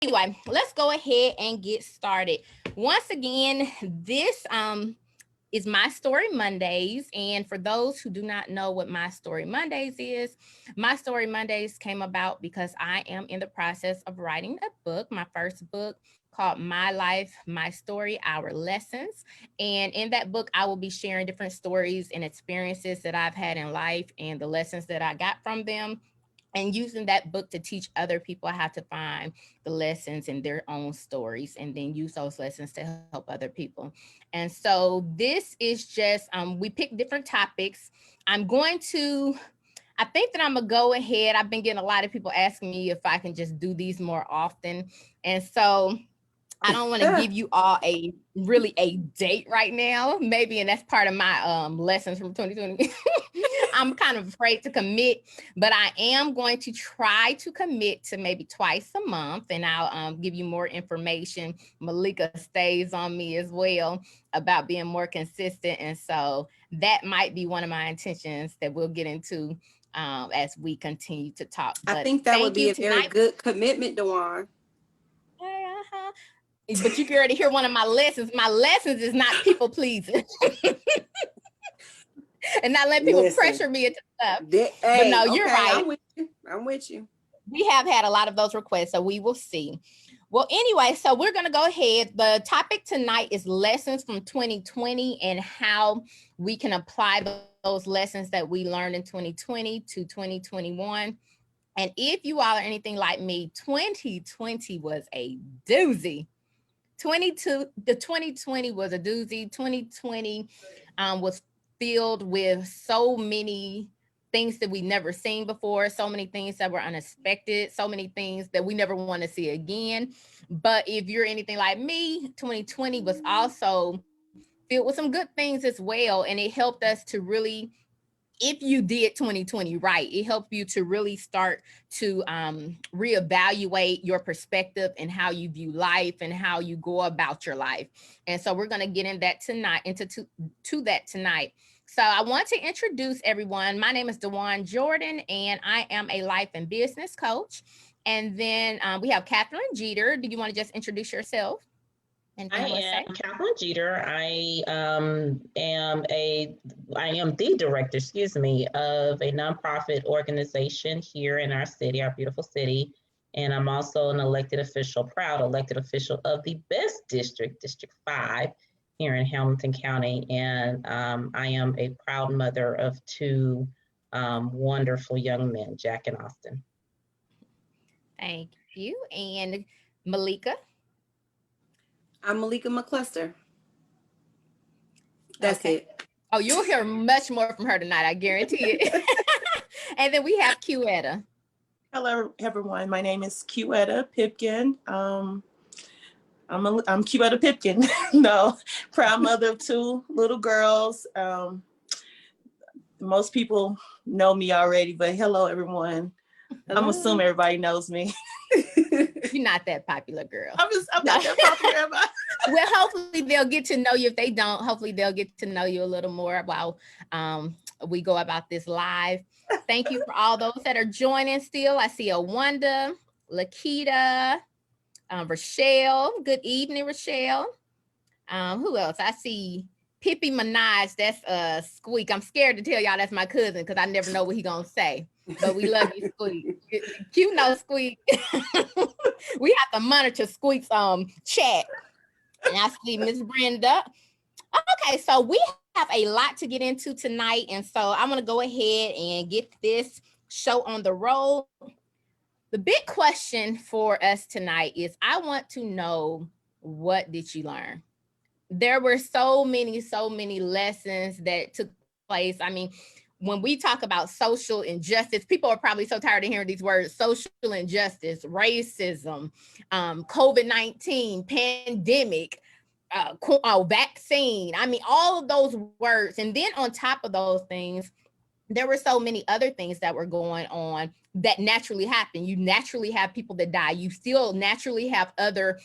anyway, let's go ahead and get started. Once again, this is My Story Mondays. And for those who do not know what My Story Mondays is, My Story Mondays came about because I am in the process of writing a book, my first book called My Life, My Story, Our Lessons. And in that book, I will be sharing different stories and experiences that I've had in life and the lessons that I got from them, and using that book to teach other people how to find the lessons in their own stories and then use those lessons to help other people. And so this is just we pick different topics. I think that I'm gonna go ahead. I've been getting a lot of people asking me if I can just do these more often, and so I don't want to give you all a date right now, maybe, and that's part of my lessons from 2020. I'm kind of afraid to commit, but I am going to try to commit to maybe twice a month, and I'll give you more information. Malika stays on me as well about being more consistent, and so that might be one of my intentions that we'll get into as we continue to talk. I But think that would be a very tonight. good commitment, Dewan. Uh-huh. But you can already hear one of my lessons. My lessons is not people pleasing. And not letting people pressure me into stuff. But no, you're right. I'm with you. We have had a lot of those requests, so we will see. Well, anyway, so we're going to go ahead. The topic tonight is lessons from 2020 and how we can apply those lessons that we learned in 2020 to 2021. And if you all are anything like me, 2020 was a doozy. The 2020 was a doozy. 2020 was filled with so many things that we never seen before, so many things that were unexpected, so many things that we never want to see again. But if you're anything like me, 2020 was also filled with some good things as well. And it helped us to really, if you did 2020 right, it helped you to really start to reevaluate your perspective and how you view life and how you go about your life. And so we're going to get in that tonight, to that tonight. So I want to introduce everyone. My name is Dewan Jordan, and I am a life and business coach. And then we have Katherlyn Geter. Do you want to just introduce yourself? I am Katherlyn Geter. I am the director, of a nonprofit organization here in our city, our beautiful city. And I'm also an proud elected official of the best district, District 5, here in Hamilton County. And I am a proud mother of two wonderful young men, Jack and Austin. Thank you. And Malika? I'm Malika McCluster. That's it. Oh, you'll hear much more from her tonight, I guarantee it. And then we have Quetta. Hello, everyone. My name is Quetta Pipkin. I'm Quetta Pipkin. No, proud mother of two little girls. Most people know me already, but hello, everyone. I'm assuming everybody knows me. You're not that popular, girl. I'm not that popular, am I? Well, hopefully they'll get to know you. If they don't, hopefully they'll get to know you a little more while we go about this live. Thank you for all those that are joining still. I see Wanda, Lakita, Rochelle. Good evening, Rochelle. Who else? I see Pippi Minaj. That's Squeak. I'm scared to tell y'all that's my cousin because I never know what he gonna say. But we love you, Squeak. You know, Squeak. We have to monitor Squeak's chat. And I see Miss Brenda. Okay, so we have a lot to get into tonight. And so I'm gonna go ahead and get this show on the road. The big question for us tonight is, I want to know, what did you learn? There were so many lessons that took place. I mean, when we talk about social injustice, people are probably so tired of hearing these words: social injustice, racism, COVID-19, pandemic, vaccine. I mean, all of those words. And then on top of those things, there were so many other things that were going on that naturally happen. You naturally have people that die. You still naturally have other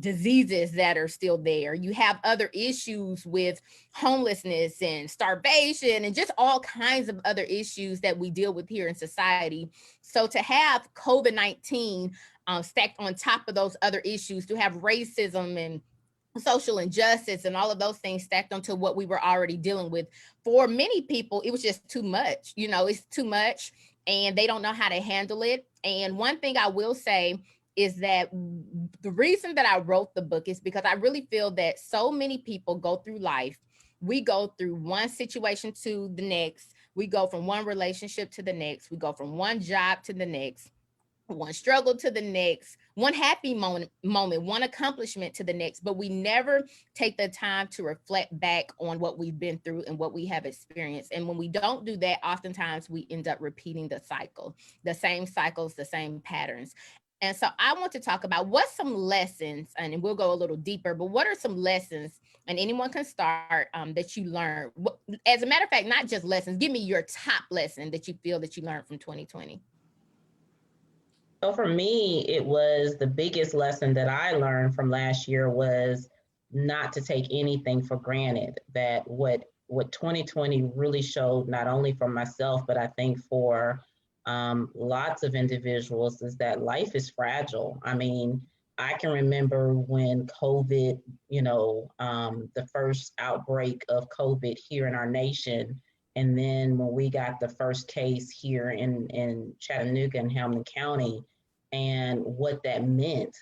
diseases that are still there. You have other issues with homelessness and starvation and just all kinds of other issues that we deal with here in society. So to have COVID-19 stacked on top of those other issues, to have racism and social injustice and all of those things stacked onto what we were already dealing with, for many people, it was just too much. It's too much and they don't know how to handle it. And one thing I will say is that the reason that I wrote the book is because I really feel that so many people go through life. We go through one situation to the next. We go from one relationship to the next. We go from one job to the next, one struggle to the next, one happy moment, one accomplishment to the next, but we never take the time to reflect back on what we've been through and what we have experienced. And when we don't do that, oftentimes we end up repeating the cycle, the same cycles, the same patterns. And so I want to talk about what's some lessons, and we'll go a little deeper, but what are some lessons, and anyone can start, that you learned? As a matter of fact, not just lessons, give me your top lesson that you feel that you learned from 2020. So for me, it was the biggest lesson that I learned from last year was not to take anything for granted. That what 2020 really showed, not only for myself, but I think for lots of individuals, is that life is fragile. I mean, I can remember when COVID, the first outbreak of COVID here in our nation. And then when we got the first case here in Chattanooga and Hamilton County, and what that meant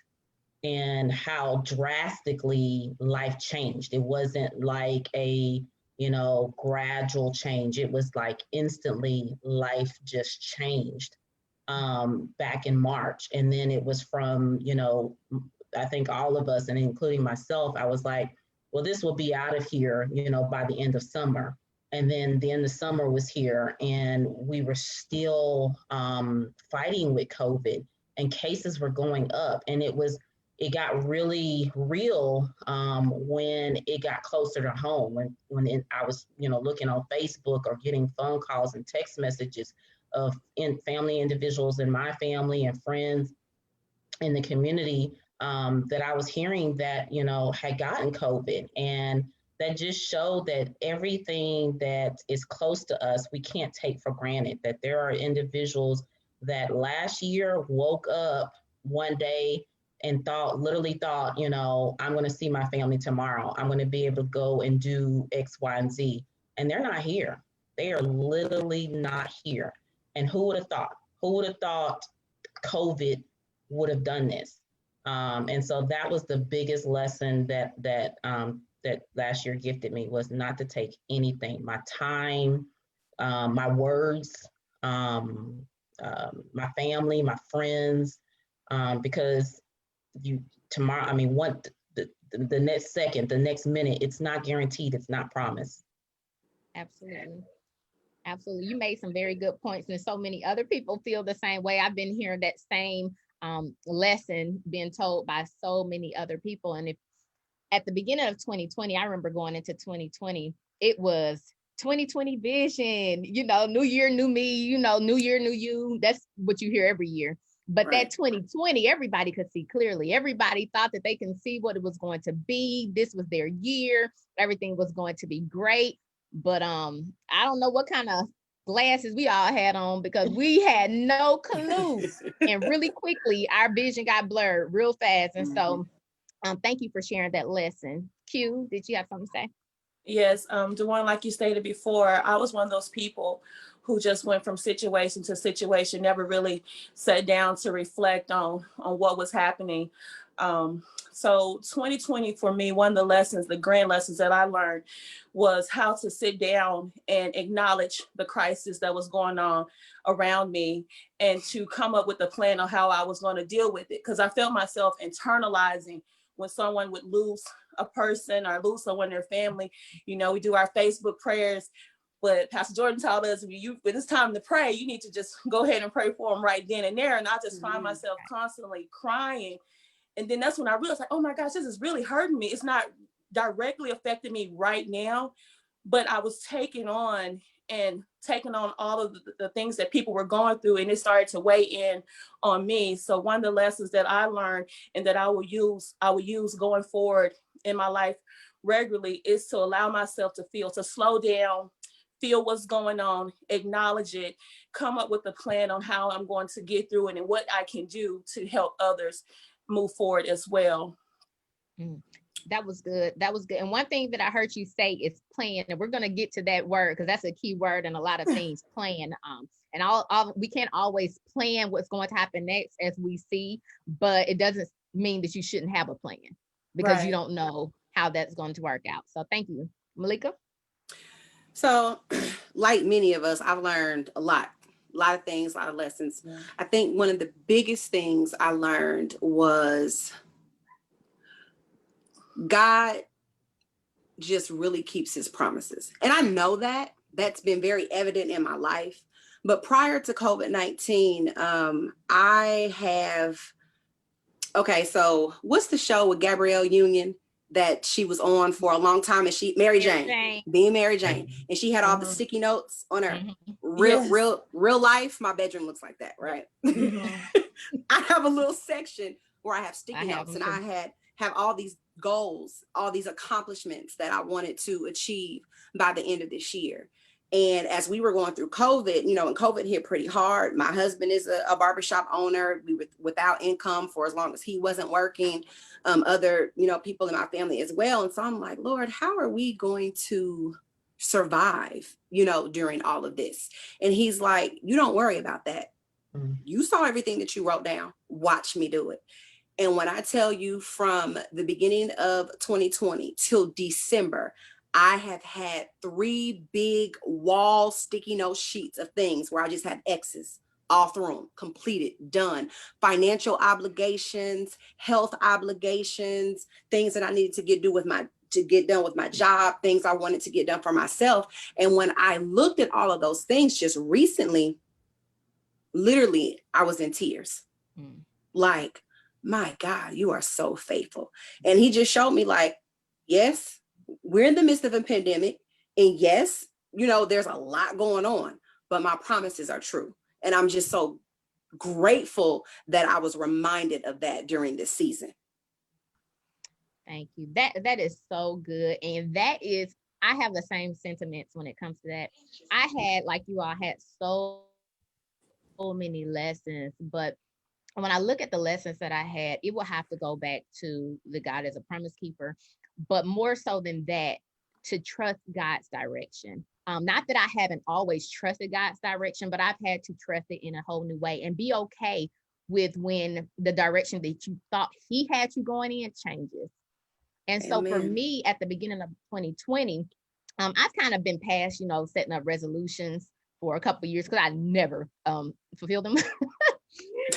and how drastically life changed. It wasn't like a, gradual change. It was like instantly life just changed back in March. And then it was from, I think all of us, and including myself, I was like, well, this will be out of here, by the end of summer. And then the end of summer was here and we were still fighting with COVID, and cases were going up. And it got really real when it got closer to home, when I was, looking on Facebook or getting phone calls and text messages of family individuals in my family and friends in the community that I was hearing that, had gotten COVID. And that just showed that everything that is close to us, we can't take for granted. That there are individuals that last year woke up one day and literally thought, I'm going to see my family tomorrow. I'm going to be able to go and do X, Y, and Z. And they're not here. They are literally not here. And who would have thought? Who would have thought COVID would have done this? And so that was the biggest lesson that last year gifted me, was not to take anything. My time, my words, my family, my friends, because tomorrow, the next second, the next minute, it's not guaranteed, it's not promised. Absolutely. Absolutely. You made some very good points, and so many other people feel the same way. I've been hearing that same lesson being told by so many other people. And if at the beginning of 2020, I remember going into 2020, it was 2020 vision, new year, new me, new year, new you. That's what you hear every year. But right. That 2020, everybody could see clearly. Everybody thought that they can see what it was going to be. This was their year. Everything was going to be great. But I don't know what kind of glasses we all had on, because we had no clue. And really quickly, our vision got blurred real fast. And so thank you for sharing that lesson. Q, did you have something to say? Yes, DeWan, like you stated before, I was one of those people who just went from situation to situation, never really sat down to reflect on what was happening. So 2020 for me, one of the lessons, the grand lessons that I learned, was how to sit down and acknowledge the crisis that was going on around me, and to come up with a plan on how I was going to deal with it. Because I felt myself internalizing when someone would lose a person or lose someone in their family. We do our Facebook prayers, but Pastor Jordan told us when it's time to pray, you need to just go ahead and pray for them right then and there. And I just find myself constantly crying. And then that's when I realized, like, oh my gosh, this is really hurting me. It's not directly affecting me right now, but I was taking on and taking on all of the things that people were going through, and it started to weigh in on me. So one of the lessons that I learned and that I will use going forward in my life regularly is to allow myself to slow down, feel what's going on, acknowledge it, come up with a plan on how I'm going to get through it and what I can do to help others move forward as well. That was good. That was good. And one thing that I heard you say is plan. And we're going to get to that word because that's a key word in a lot of things, plan. And all we can't always plan what's going to happen next as we see, but it doesn't mean that you shouldn't have a plan because you don't know how that's going to work out. So thank you. Malika? So like many of us, I've learned a lot of things, a lot of lessons. Yeah. I think one of the biggest things I learned was God just really keeps his promises. And I know that that's been very evident in my life. But prior to COVID-19, so what's the show with Gabrielle Union that she was on for a long time? And Mary Jane. And she had all the sticky notes on her. Real life, my bedroom looks like that, right? I have a little section where I have sticky notes, and I have all these goals, all these accomplishments that I wanted to achieve by the end of this year. And as we were going through COVID, and COVID hit pretty hard. My husband is a barbershop owner. We were without income for as long as he wasn't working. Other, people in my family as well. And so I'm like, Lord, how are we going to survive, during all of this? And he's like, you don't worry about that. You saw everything that you wrote down. Watch me do it. And when I tell you from the beginning of 2020 till December, I have had 3 big wall sticky note sheets of things where I just had X's all through them, completed, done. Financial obligations, health obligations, things that I needed to get done with my job, things I wanted to get done for myself. And when I looked at all of those things just recently, literally, I was in tears. Like, my God, you are so faithful. And he just showed me like, yes, we're in the midst of a pandemic. And yes, there's a lot going on, but my promises are true. And I'm just so grateful that I was reminded of that during this season. Thank you. That is so good. And I have the same sentiments when it comes to that. I had, like you all, had so many lessons, but when I look at the lessons that I had, it will have to go back to the God as a promise keeper, but more so than that, to trust God's direction. Not that I haven't always trusted God's direction, but I've had to trust it in a whole new way and be okay with when the direction that you thought he had you going in changes. And so for me, at the beginning of 2020, I've kind of been past, setting up resolutions for a couple of years because I never fulfilled them.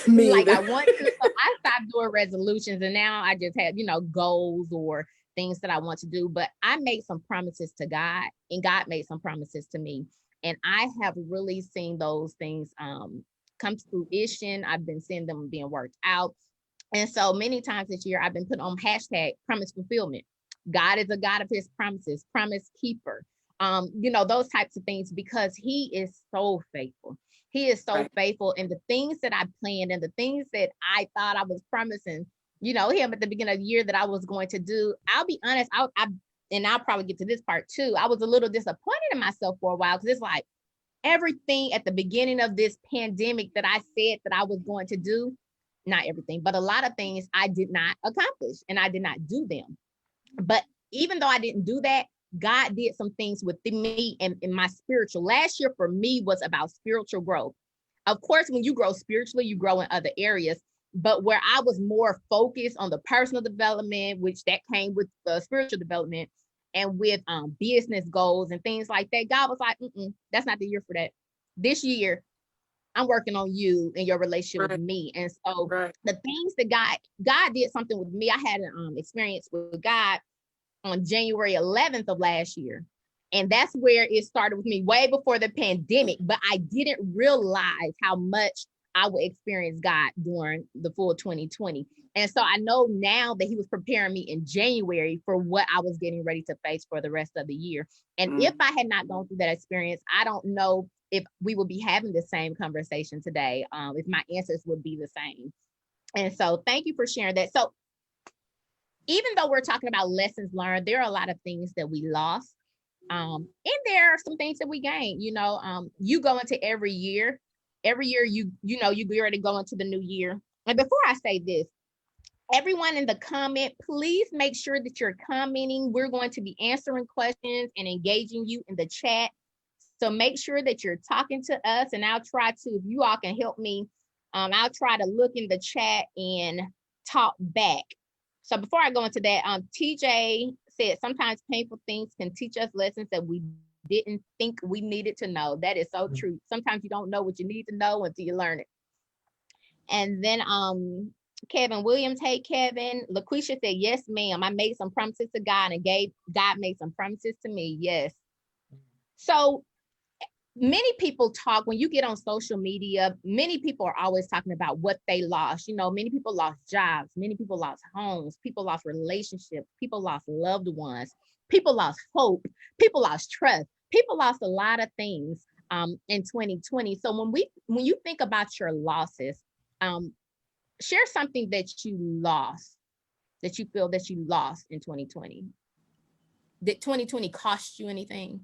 Like I want to, so I stopped doing resolutions, and now I just have, goals or things that I want to do. But I made some promises to God, and God made some promises to me. And I have really seen those things come to fruition. I've been seeing them being worked out. And so many times this year, I've been put on hashtag promise fulfillment. God is a God of his promises, promise keeper. Those types of things, because he is so faithful. He is so faithful. And the things that I planned and the things that I thought I was promising, him at the beginning of the year that I was going to do, I'll be honest, and I'll probably get to this part too. I was a little disappointed in myself for a while because it's like everything at the beginning of this pandemic that I said that I was going to do, not everything, but a lot of things I did not accomplish and I did not do them. But even though I didn't do that, God did some things within me and in my spiritual. Last year for me was about spiritual growth. Of course, when you grow spiritually, you grow in other areas. But where I was more focused on the personal development, which that came with the spiritual development and with business goals and things like that, God was like, that's not the year for that. This year, I'm working on you and your relationship with me. And so the things that God did something with me. I had an experience with God on January 11th of last year. And that's where it started with me way before the pandemic, but I didn't realize how much I would experience God during the full 2020. And so I know now that he was preparing me in January for what I was getting ready to face for the rest of the year. And if I had not gone through that experience, I don't know if we would be having the same conversation today, if my answers would be the same. And so thank you for sharing that. So even though we're talking about lessons learned, there are a lot of things that we lost. And there are some things that we gained. You go into every year you be ready to go into the new year. And before I say this, everyone in the comment, please make sure that you're commenting. We're going to be answering questions and engaging you in the chat. So make sure that you're talking to us, and I'll try to, if you all can help me, I'll try to look in the chat and talk back. So before I go into that, TJ said sometimes painful things can teach us lessons that we didn't think we needed to know. That is so true. Sometimes you don't know what you need to know until you learn it. And then Kevin Williams, hey Kevin. LaQuisha said, yes, ma'am. I made some promises to God and God made some promises to me. Yes. So many people talk, when you get on social media, many people are always talking about what they lost. Many people lost jobs, many people lost homes, people lost relationships, people lost loved ones, people lost hope, people lost trust, people lost a lot of things in 2020. So when you think about your losses, share something that you lost, that you feel that you lost in 2020. Did 2020 cost you anything?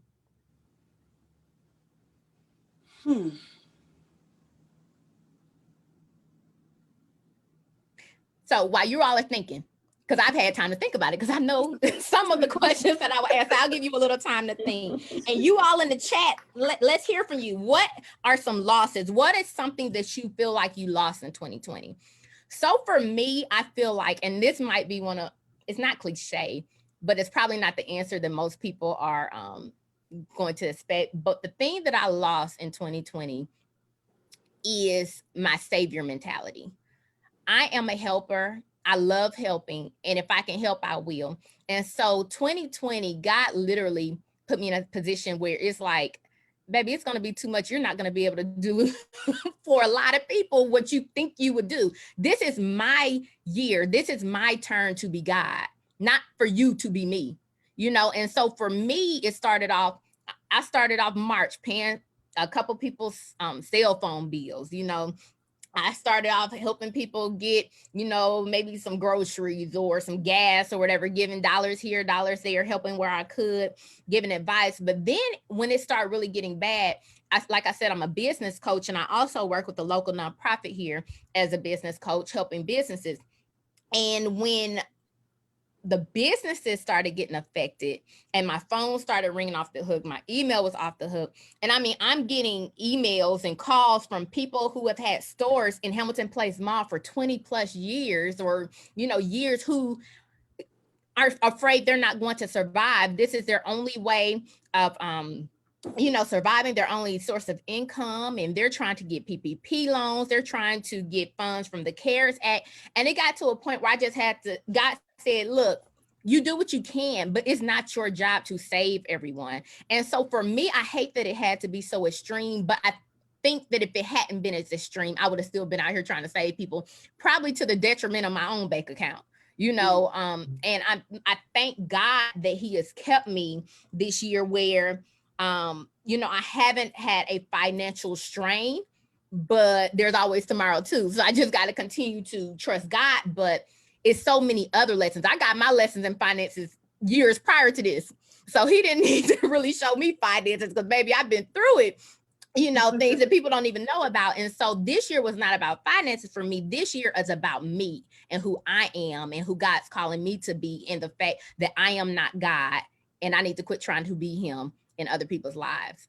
So while you're all are thinking, because I've had time to think about it, because I know some of the questions that I will ask, I'll give you a little time to think. And you all in the chat, let's hear from you. What are some losses? What is something that you feel like you lost in 2020? So for me, I feel like, and this might be it's not cliche, but it's probably not the answer that most people are going to expect. But the thing that I lost in 2020 is my savior mentality. I am a helper. I love helping. And if I can help, I will. And so 2020, God literally put me in a position where it's like, baby, it's going to be too much. You're not going to be able to do for a lot of people what you think you would do. This is my year. This is my turn to be God, not for you to be me, And so for me, I started off March paying a couple people's cell phone bills, I started off helping people get, maybe some groceries or some gas or whatever, giving dollars here, dollars there, helping where I could, giving advice. But then when it started really getting bad, like I said, I'm a business coach, and I also work with the local nonprofit here as a business coach, helping businesses. And when the businesses started getting affected and my phone started ringing off the hook, my email was off the hook. And I mean, I'm getting emails and calls from people who have had stores in Hamilton Place Mall for 20 plus years, or, years, who are afraid they're not going to survive. This is their only way of, surviving, their only source of income. And they're trying to get PPP loans. They're trying to get funds from the CARES Act. And it got to a point where I just had to, God said, look, you do what you can, but it's not your job to save everyone. And so for me, I hate that it had to be so extreme, but I think that if it hadn't been as extreme, I would have still been out here trying to save people, probably to the detriment of my own bank account. And I thank God that he has kept me this year where, I haven't had a financial strain, but there's always tomorrow too. So I just got to continue to trust God. But it's so many other lessons. I got my lessons in finances years prior to this. So he didn't need to really show me finances, because baby, I've been through it. Things that people don't even know about. And so this year was not about finances for me. This year is about me and who I am and who God's calling me to be, and the fact that I am not God and I need to quit trying to be him in other people's lives.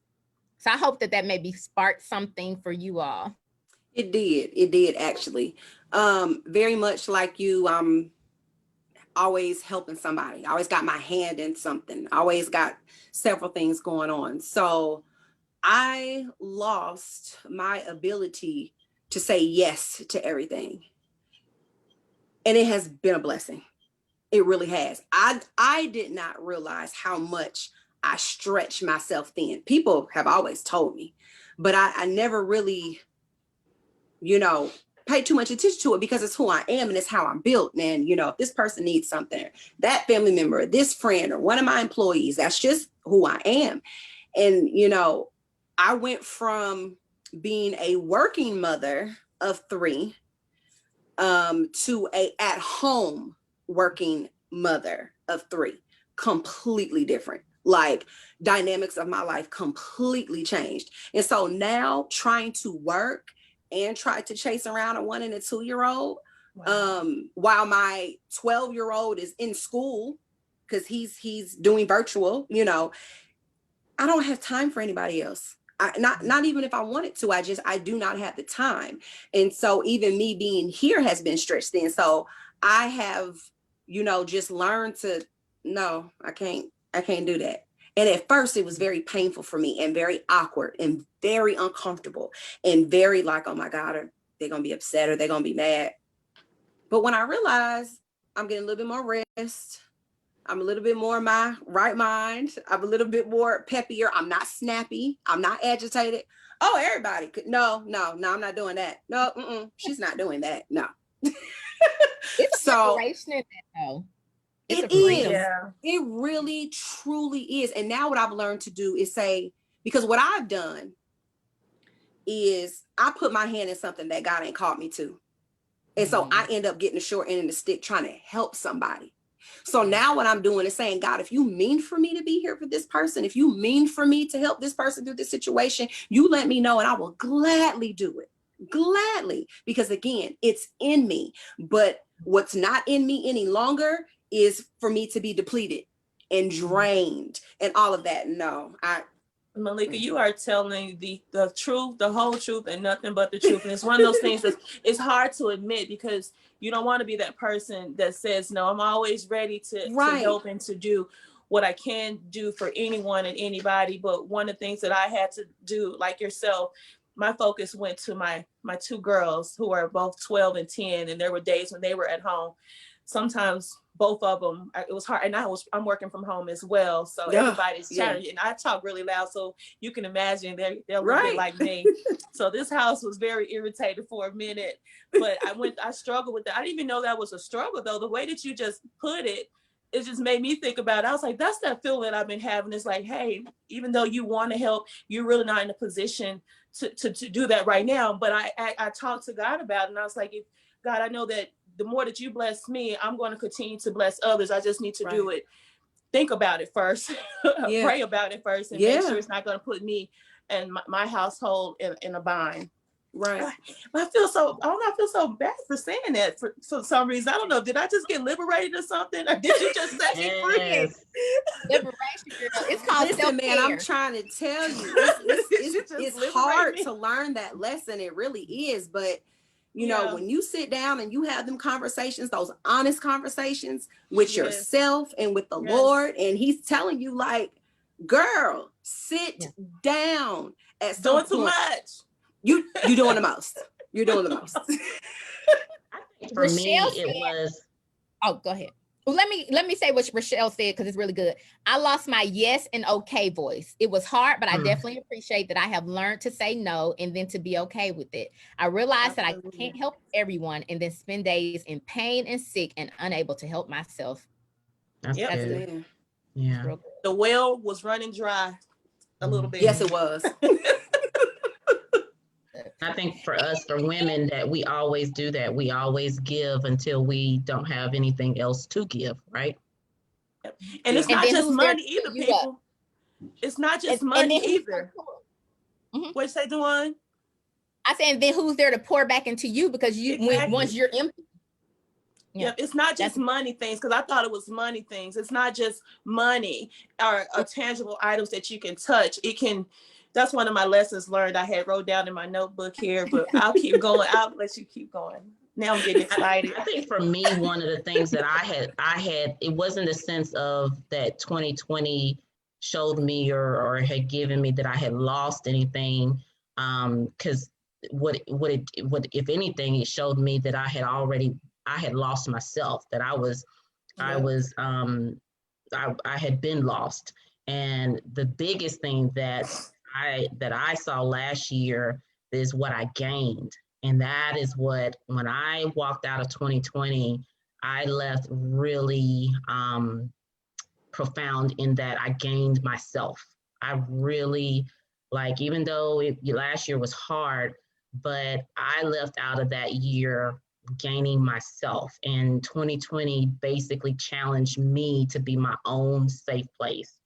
So I hope that maybe sparked something for you all. It did actually. Very much like you, always helping somebody. I always got my hand in something. I always got several things going on. So I lost my ability to say yes to everything. And it has been a blessing. It really has. I did not realize how much I stretched myself thin. People have always told me, but I never really pay too much attention to it because it's who I am and it's how I'm built. And, if this person needs something, that family member, this friend, or one of my employees, that's just who I am. And, I went from being a working mother of 3 to a at-home working mother of 3. Completely different. Like, dynamics of my life completely changed. And so now trying to work and try to chase around a 1 and a 2-year-old, wow. While my 12-year-old is in school because he's doing virtual, I don't have time for anybody else. Not even if I wanted to, I do not have the time. And so even me being here has been stretched thin. So I have, just learned to, no, I can't do that. And at first it was very painful for me and very awkward and very uncomfortable and very like, oh my God, are they going to be upset or they're going to be mad? But when I realized I'm getting a little bit more rest, I'm a little bit more in my right mind, I'm a little bit more peppier, I'm not snappy, I'm not agitated. Oh, everybody could, no, I'm not doing that. No, she's not doing that. No. It's a separation in that though. It is. Yeah. It really, truly is. And now what I've learned to do is say, because what I've done is I put my hand in something that God ain't called me to. And so I end up getting the short end of the stick trying to help somebody. So now what I'm doing is saying, God, if you mean for me to be here for this person, if you mean for me to help this person through this situation, you let me know and I will gladly do it. Gladly. Because again, it's in me. But what's not in me any longer is for me to be depleted and drained and all of that. No, Malika, you are telling the truth, the whole truth, and nothing but the truth. And it's one of those things that it's hard to admit because you don't want to be that person that says, no, I'm always ready to help and to do what I can do for anyone and anybody. But one of the things that I had to do, like yourself, my focus went to my 2 girls who are both 12 and 10. And there were days when they were at home. Sometimes both of them, it was hard. And I'm working from home as well. So everybody's chatting and I talk really loud. So you can imagine they're a little bit like me. So this house was very irritated for a minute, but I struggled with that. I didn't even know that was a struggle though. The way that you just put it, it just made me think about it. I was like, that's that feeling I've been having. It's like, hey, even though you want to help, you're really not in a position to do that right now. But I talked to God about it and I was like, God, I know that the more that you bless me, I'm going to continue to bless others. I just need to do it. Think about it first, pray about it first and make sure it's not going to put me and my household in a bind. Right. But I feel so bad for saying that for some reason. I don't know. Did I just get liberated or something? Or did you just set me free? Liberation, girl. It's called self-care. Man, I'm trying to tell you, it's hard to learn that lesson. It really is. But when you sit down and you have them conversations, those honest conversations with yourself and with the Lord, and he's telling you like, girl, sit down. At some doing too much. You're doing the most. You're doing the most. For me, it was. Oh, go ahead. Well, let me say what Rochelle said because it's really good. I lost my yes and okay voice. It was hard, but I definitely appreciate that I have learned to say no and then to be okay with it. I realized that I can't help everyone and then spend days in pain and sick and unable to help myself. That's good. Yeah. The well was running dry a little bit. Yes, it was. I think for us, for women, that we always do that. We always give until we don't have anything else to give, right? And it's not just money either, people. It's not just money either. What you say, Dawn? I said, and then who's there to pour back into you because once you're empty. Yeah, it's not just money things, because I thought it was money things. It's not just money or tangible items that you can touch. That's one of my lessons learned I had wrote down in my notebook here, but I'll keep going. I'll let you keep going. Now I'm getting excited. I think for me, one of the things that I had, it wasn't a sense of that 2020 showed me or had given me that I had lost anything. Because what if anything, it showed me that I had lost myself, that I had been lost. And the biggest thing that I saw last year is what I gained. And that is what, when I walked out of 2020, I left really profound in that I gained myself. I really, like, even though last year was hard, but I left out of that year gaining myself. And 2020 basically challenged me to be my own safe place.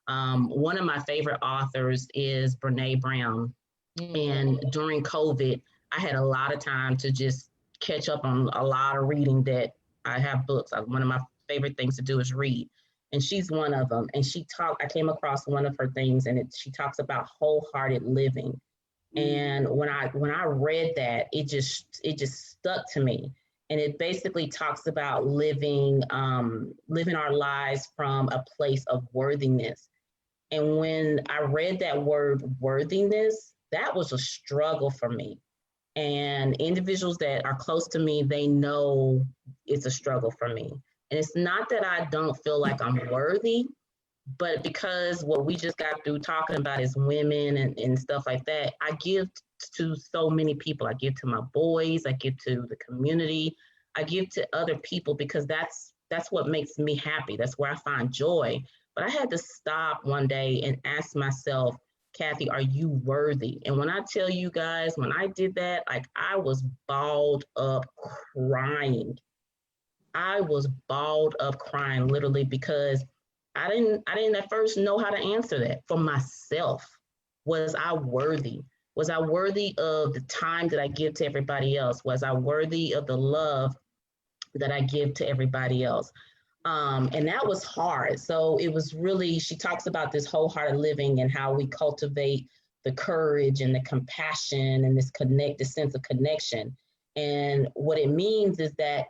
One of my favorite authors is Brene Brown. And during COVID, I had a lot of time to just catch up on a lot of reading. That I have books. One of my favorite things to do is read. And she's one of them. And I came across one of her things, and she talks about wholehearted living. And when I read that, it just stuck to me. And it basically talks about living our lives from a place of worthiness. And when I read that word worthiness, that was a struggle for me. And individuals that are close to me, they know it's a struggle for me. And it's not that I don't feel like I'm worthy, but because what we just got through talking about is women and stuff like that, I give to so many people. I give to my boys, I give to the community, I give to other people, because that's what makes me happy. That's where I find joy. But I had to stop one day and ask myself, Kathy, are you worthy? And when I tell you guys, when I did that, like, I was balled up crying. I was balled up crying, literally, because I didn't at first know how to answer that for myself. Was I worthy? Was I worthy of the time that I give to everybody else? Was I worthy of the love that I give to everybody else? And that was hard. So it was really, she talks about this wholehearted living and how we cultivate the courage and the compassion and this sense of connection. And what it means is that,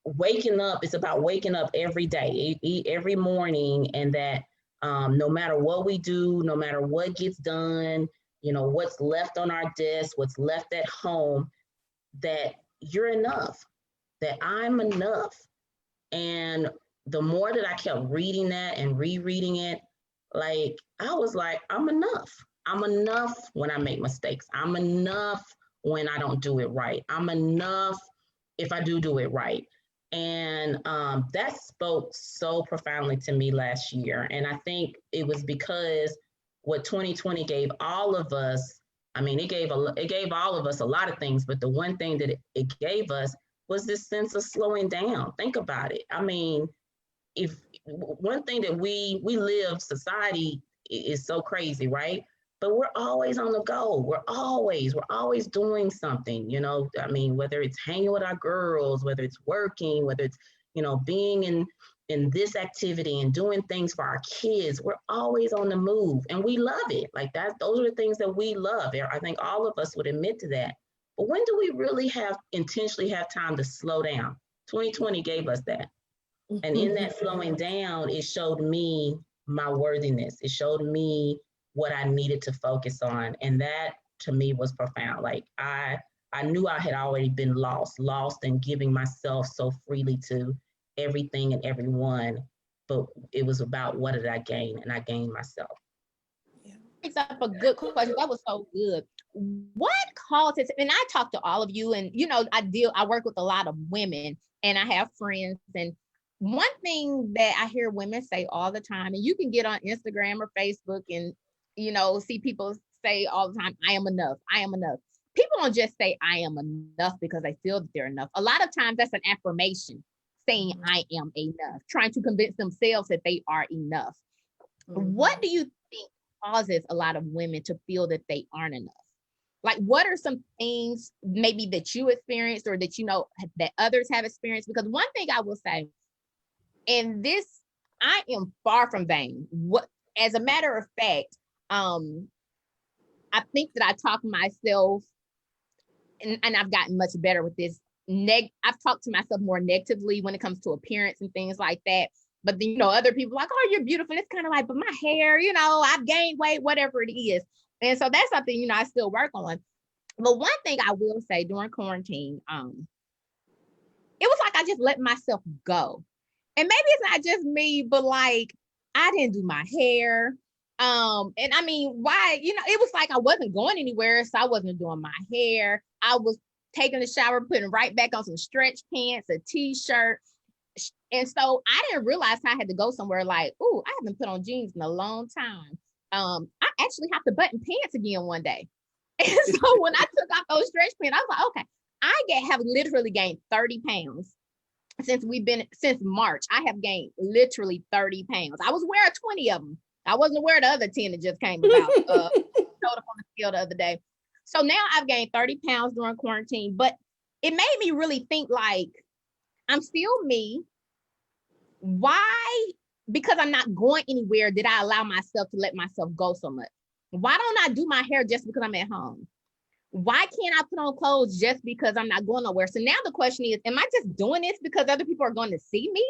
waking up, it's about waking up every day, every morning, and that no matter what we do, no matter what gets done, what's left on our desk, what's left at home, that you're enough, that I'm enough. And the more that I kept reading that and rereading it, like, I was like, I'm enough. I'm enough when I make mistakes. I'm enough when I don't do it right. I'm enough if I do it right. And that spoke so profoundly to me last year. And I think it was because what 2020 gave all of us, it gave all of us a lot of things, but the one thing that it gave us was this sense of slowing down. Think about it. If one thing that we live, society is so crazy, right? But we're always on the go. We're always doing something, whether it's hanging with our girls, whether it's working, whether it's, being in this activity and doing things for our kids. We're always on the move, and we love it. Like those are the things that we love. I think all of us would admit to that. But when do we really intentionally have time to slow down? 2020 gave us that. And in that slowing down, it showed me my worthiness. It showed me what I needed to focus on. And that to me was profound. Like I knew I had already been lost in giving myself so freely to everything and everyone. But it was about, what did I gain? And I gained myself. Brings up a good question. That was so good. What causes, and I talk to all of you, and I work with a lot of women, and I have friends, and one thing that I hear women say all the time, and you can get on Instagram or Facebook and see people say all the time, I am enough, I am enough. People don't just say I am enough because they feel that they're enough. A lot of times that's an affirmation, saying I am enough, trying to convince themselves that they are enough. What do you think causes a lot of women to feel that they aren't enough? Like, what are some things maybe that you experienced or that that others have experienced? Because one thing I will say, and this, I am far from vain. As a matter of fact, I think that I talk myself, and I've gotten much better with this. I've talked to myself more negatively when it comes to appearance and things like that. But then, other people are like, oh, you're beautiful. It's kind of like, but my hair, I've gained weight, whatever it is. And so that's something, I still work on. But one thing I will say during quarantine, it was like I just let myself go. And maybe it's not just me, but like, I didn't do my hair. And I mean, why, it was like I wasn't going anywhere, so I wasn't doing my hair. I was taking a shower, putting right back on some stretch pants, a t-shirt. And so I didn't realize I had to go somewhere like, oh, I haven't put on jeans in a long time. I actually have to button pants again one day. And so when I took off those stretch pants, I was like, okay, I have literally gained 30 pounds since March. I have gained literally 30 pounds. I was wearing 20 of them. I wasn't aware of the other 10 that just came about. Showed up on the scale the other day. So now I've gained 30 pounds during quarantine, but it made me really think like, I'm still me. Why? Because I'm not going anywhere, did I allow myself to let myself go so much? Why don't I do my hair just because I'm at home? Why can't I put on clothes just because I'm not going nowhere? So now the question is, am I just doing this because other people are going to see me?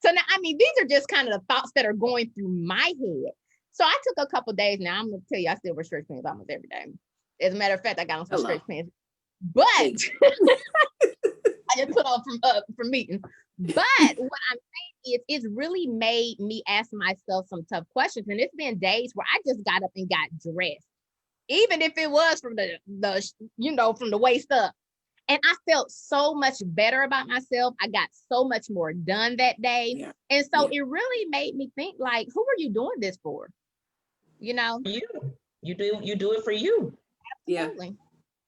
So now, I mean, these are just kind of the thoughts that are going through my head. So I took a couple of days now. I'm going to tell you, I still wear stretch pants almost every day. As a matter of fact, I got on some stretch pants. But I just put on from meeting. But what I'm saying is, it's really made me ask myself some tough questions. And it's been days where I just got up and got dressed, even if it was from from the waist up. And I felt so much better about myself. I got so much more done that day. Yeah. And so it really made me think like, who are you doing this for? You do it for you. Absolutely.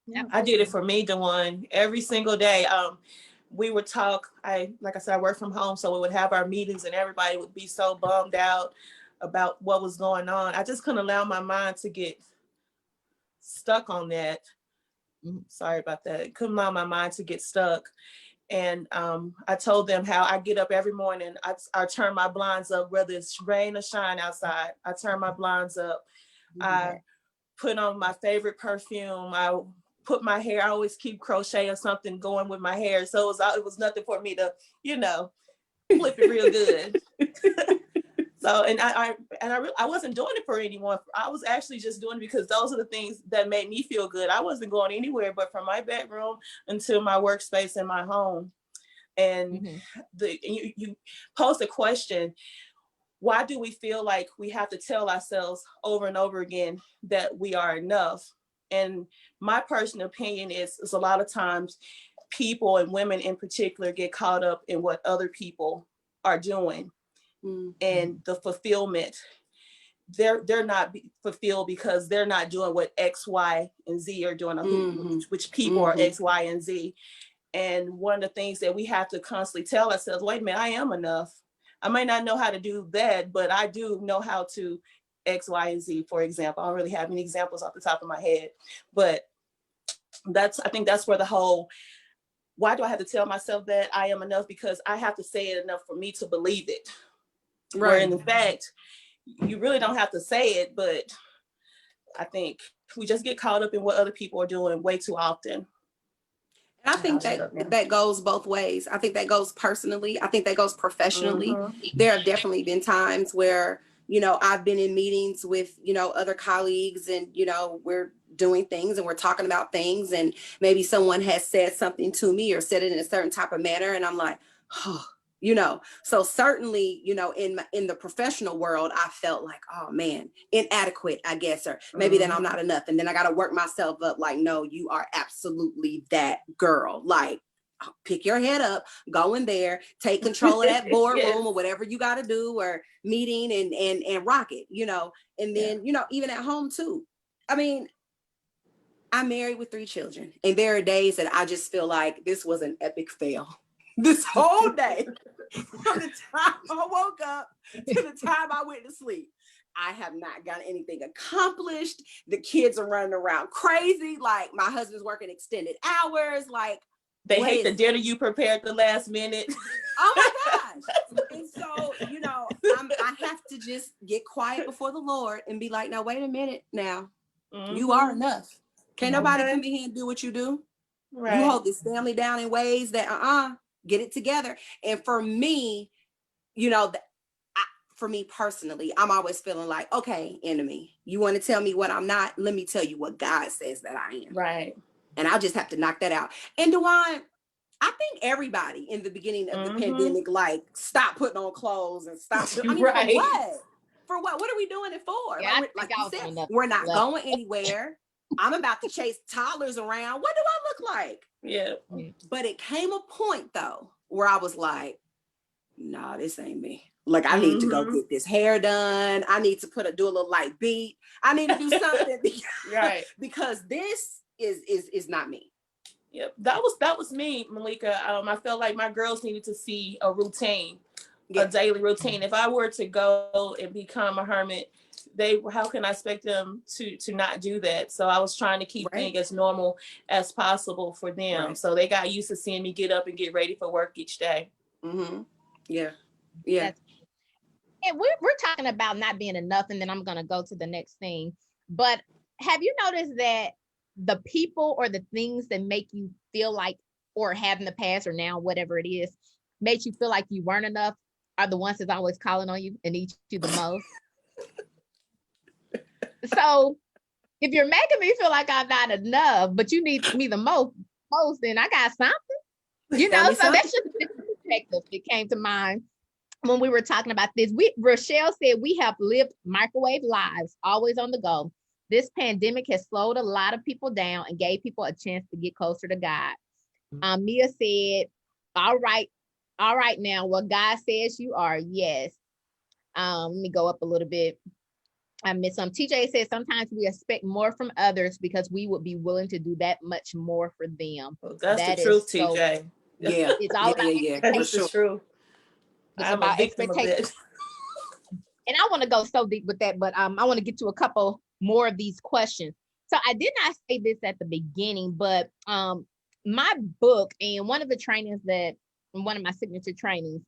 Yeah. I did it for me, Dewan, every single day. We would talk. Like I said, I work from home, so we would have our meetings and everybody would be so bummed out about what was going on. I just couldn't allow my mind to get stuck on that. Sorry about that. Couldn't allow my mind to get stuck. And I told them how I get up every morning. I turn my blinds up, whether it's rain or shine outside. I turn my blinds up. I put on my favorite perfume. I put my hair. I always keep crochet or something going with my hair. So it was nothing for me to, flip it real good. So, and I wasn't doing it for anyone. I was actually just doing it because those are the things that made me feel good. I wasn't going anywhere but from my bedroom into my workspace in my home. And you posed a question, why do we feel like we have to tell ourselves over and over again that we are enough? And my personal opinion is a lot of times people, and women in particular, get caught up in what other people are doing. And the fulfillment, they're not fulfilled because they're not doing what X, Y, and Z are doing, which people are X, Y, and Z. And one of the things that we have to constantly tell ourselves, wait a minute, I am enough. I might not know how to do that, but I do know how to X, Y, and Z, for example. I don't really have any examples off the top of my head, but I think that's where the whole, why do I have to tell myself that I am enough? Because I have to say it enough for me to believe it. Right. Where in fact, you really don't have to say it, but I think we just get caught up in what other people are doing way too often. And I think that goes both ways. I think that goes personally. I think that goes professionally. There have definitely been times where, I've been in meetings with, other colleagues and, we're doing things and we're talking about things and maybe someone has said something to me or said it in a certain type of manner. And I'm like, oh, so certainly, in the professional world, I felt like, oh man, inadequate, I guess, or maybe then I'm not enough. And then I got to work myself up like, no, you are absolutely that girl. Like, pick your head up, go in there, take control of that boardroom or whatever you got to do, or meeting and rock it, and then, even at home too. I mean, I'm married with 3 children, and there are days that I just feel like this was an epic fail. This whole day, from the time I woke up to the time I went to sleep, I have not gotten anything accomplished. The kids are running around crazy. Like, my husband's working extended hours. Like, they hate the dinner you prepared the last minute. Oh my gosh. And so, I have to just get quiet before the Lord and be like, now, wait a minute now. You are enough. Can't nobody come in here and do what you do. Right. You hold this family down in ways that, get it together. And for me, for me personally, I'm always feeling like, okay, enemy, you want to tell me what I'm not? Let me tell you what God says that I am. Right. And I'll just have to knock that out. And Dewan, I think everybody in the beginning of the pandemic, like, stop putting on clothes and stop. I mean, right. What? For what? What are we doing it for? Yeah, Like you said, we're not level. going anywhere. I'm about to chase toddlers around. What do I look like? Yeah. But it came a point though where I was like, nah, this ain't me. Like, I need to go get this hair done. I need to do a little light beat. I need to do something because this is not me. Yep, that was me, Malika. I felt like my girls needed to see a routine, a daily routine. If I were to go and become a hermit, how can I expect them to not do that? So I was trying to keep things as normal as possible for them. So they got used to seeing me get up and get ready for work each day. Yeah. And we're talking about not being enough, and then I'm going to go to the next thing. But have you noticed that the people or the things that make you feel like, or have in the past or now, whatever it is, makes you feel like you weren't enough, are the ones that's always calling on you and need you the most? So if you're making me feel like I'm not enough, but you need me the most, then I got something. You know, so that's just a perspective that came to mind when we were talking about this. Rochelle said we have lived microwave lives, always on the go. This pandemic has slowed a lot of people down and gave people a chance to get closer to God. Mia said, all right now, what God says you are, yes. Let me go up a little bit. I missed some. TJ said sometimes we expect more from others because we would be willing to do that much more for them. Well, that's the truth, TJ. Yeah, it's all about That's the truth. It's I'm about a victim of expectations. And I want to go so deep with that, but I want to get to a couple more of these questions. So I did not say this at the beginning, but my book and one of the trainings one of my signature trainings,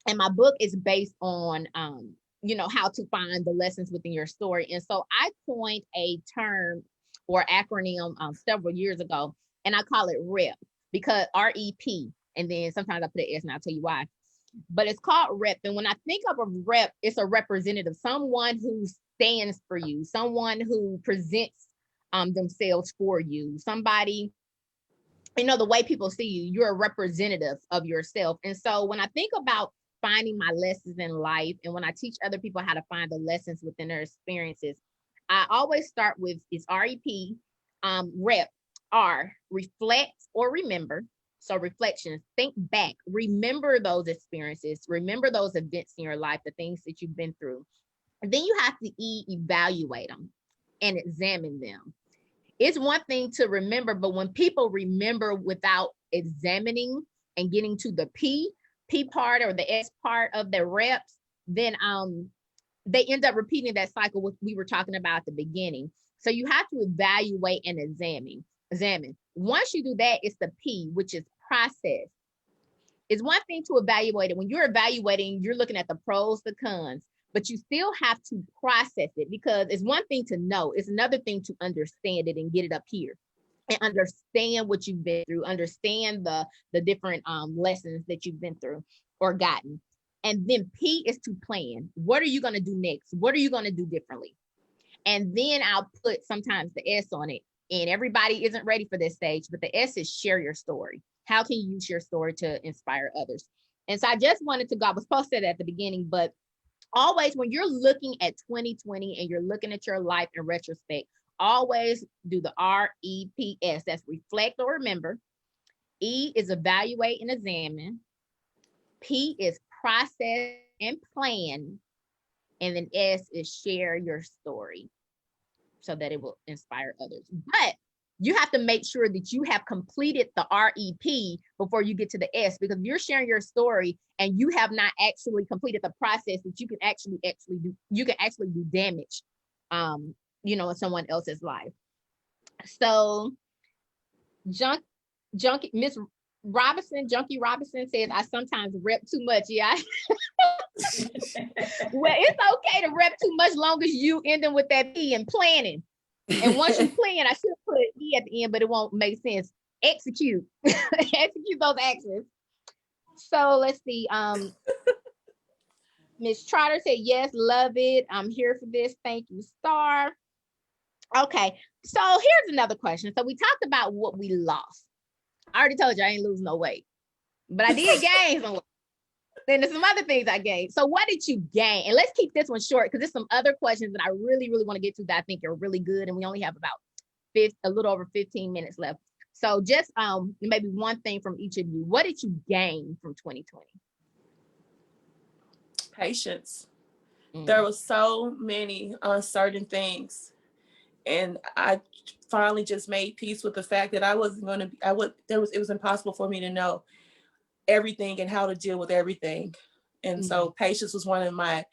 and my book is based on how to find the lessons within your story. And so I coined a term or acronym several years ago, and I call it REP, because REP, and then sometimes I put an S, and I'll tell you why. But it's called rep. And when I think of a rep, it's a representative, someone who stands for you, someone who presents themselves for you, somebody, the way people see you, you're a representative of yourself. And so when I think about finding my lessons in life, and when I teach other people how to find the lessons within their experiences, I always start with it's REP, rep, R, reflect or remember. So reflections, think back, remember those experiences, remember those events in your life, the things that you've been through. And then you have to evaluate them and examine them. It's one thing to remember, but when people remember without examining and getting to the P part or the S part of their reps, then they end up repeating that cycle what we were talking about at the beginning. So you have to evaluate and examine. Once you do that, it's the P, which is process. It's one thing to evaluate it. When you're evaluating, you're looking at the pros, the cons, but you still have to process it, because it's one thing to know. It's another thing to understand it and get it up here and understand what you've been through, understand the different lessons that you've been through or gotten. And then P is to plan. What are you going to do next? What are you going to do differently? And then I'll put sometimes the S on it. And everybody isn't ready for this stage, but the S is share your story. How can you use your story to inspire others? And so I just wanted to go, I was supposed to say that at the beginning, but always when you're looking at 2020 and you're looking at your life in retrospect, always do the REPS. That's reflect or remember. E is evaluate and examine. P is process and plan. And then S is share your story, so that it will inspire others. But you have to make sure that you have completed the REP before you get to the S, because if you're sharing your story and you have not actually completed the process, that you can actually do damage, in someone else's life. So Miss Junkie Robinson says, I sometimes rep too much. Yeah. Well, it's okay to rep too much long as you ending with that P and planning. And once you plan, I should put E at the end, but it won't make sense. Execute. Execute those actions. So let's see. Miss Trotter said, yes, love it. I'm here for this. Thank you, Star. Okay, so here's another question. So we talked about what we lost. I already told you I ain't losing no weight, but I did gain some weight. Then there's some other things I gained. So what did you gain? And let's keep this one short because there's some other questions that I really, really want to get to that I think are really good. And we only have about a little over 15 minutes left. So just maybe one thing from each of you. What did you gain from 2020? Patience. There were so many uncertain things. And I finally just made peace with the fact that I wasn't going to, it was impossible for me to know everything and how to deal with everything. And so patience was one of my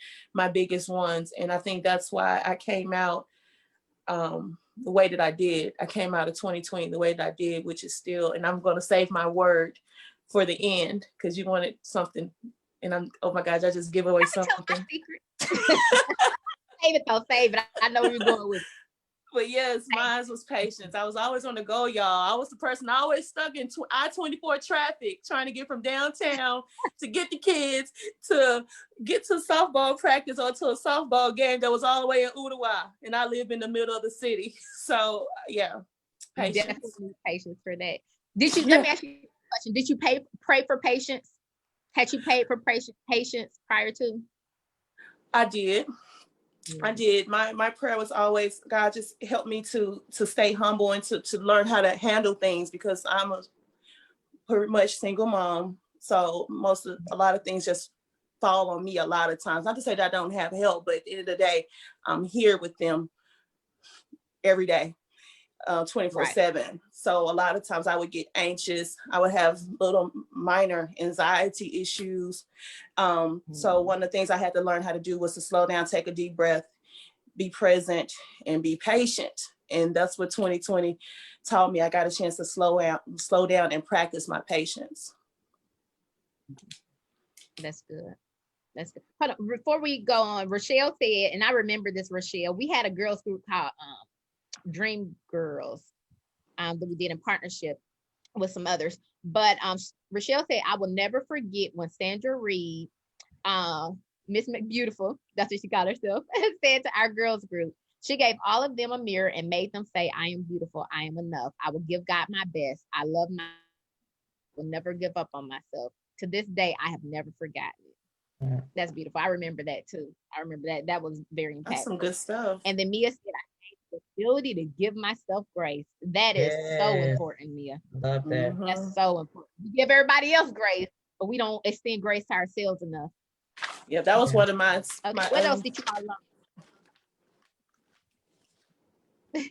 biggest ones. And I think that's why I came out the way that I did. I came out of 2020 the way that I did, which is still, and I'm going to save my word for the end because you wanted something. And oh my gosh, I just give away something. Tell my secret. Save it though, save it. I know where you're going with it. But yes, mine was patience. I was always on the go, y'all. I was the person always stuck in I-24 traffic, trying to get from downtown to get the kids to get to softball practice or to a softball game that was all the way in Uruguay. And I live in the middle of the city. So yeah, patience. Definitely patience for that. Let me ask you a question. Did you pray for patience? Had you prayed for patience prior to? I did. I did. My prayer was always, God, just help me to stay humble and to learn how to handle things because I'm a pretty much single mom. So a lot of things just fall on me a lot of times. Not to say that I don't have help, but at the end of the day, I'm here with them every day, 24/7. So a lot of times I would get anxious. I would have little minor anxiety issues. So one of the things I had to learn how to do was to slow down, take a deep breath, be present, and be patient. And that's what 2020 taught me. I got a chance to slow down and practice my patience. That's good. That's good. Hold on. Before we go on, Rochelle said, and I remember this, Rochelle, we had a girls group called Dream Girls that we did in partnership with some others. But Rochelle said, I will never forget when Sandra Reed, Miss McBeautiful, that's what she called herself, said to our girls group, she gave all of them a mirror and made them say, I am beautiful, I am enough, I will give God my best, I love my, will never give up on myself. To this day, I have never forgotten it. Yeah. That's beautiful. I remember that too. I remember that. That was very impactful. That's some good stuff. And then Mia said, the ability to give myself grace. That is so important, Mia. Love that. That's so important. We give everybody else grace, but we don't extend grace to ourselves enough. Yeah, that was one of mine. Okay, what else did you all learn?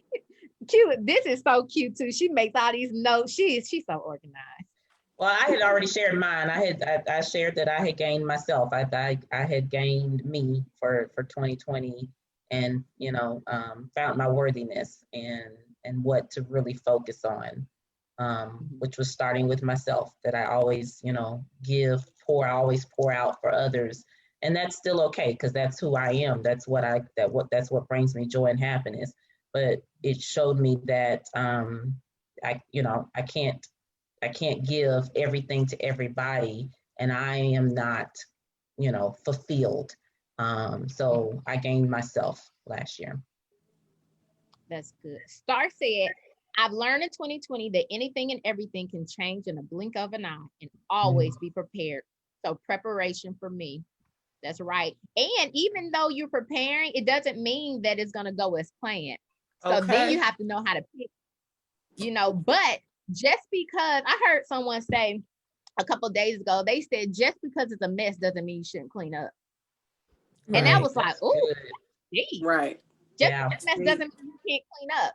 Cute. This is so cute too. She makes all these notes. She's so organized. Well, I had already shared mine. I shared that I had gained myself. I had gained me for 2020. And found my worthiness and what to really focus on, which was starting with myself. That I always always pour out for others, and that's still okay because that's who I am. That's what brings me joy and happiness. But it showed me that I can't give everything to everybody, and I am not fulfilled. So I gained myself last year. That's good. Star said, I've learned in 2020 that anything and everything can change in a blink of an eye and always be prepared. So preparation for me. That's right. And even though you're preparing, it doesn't mean that it's going to go as planned. So then you have to know how to pick, but just because I heard someone say a couple of days ago, they said, just because it's a mess doesn't mean you shouldn't clean up. And that was like, oh, right. Just mess doesn't mean you can't clean up,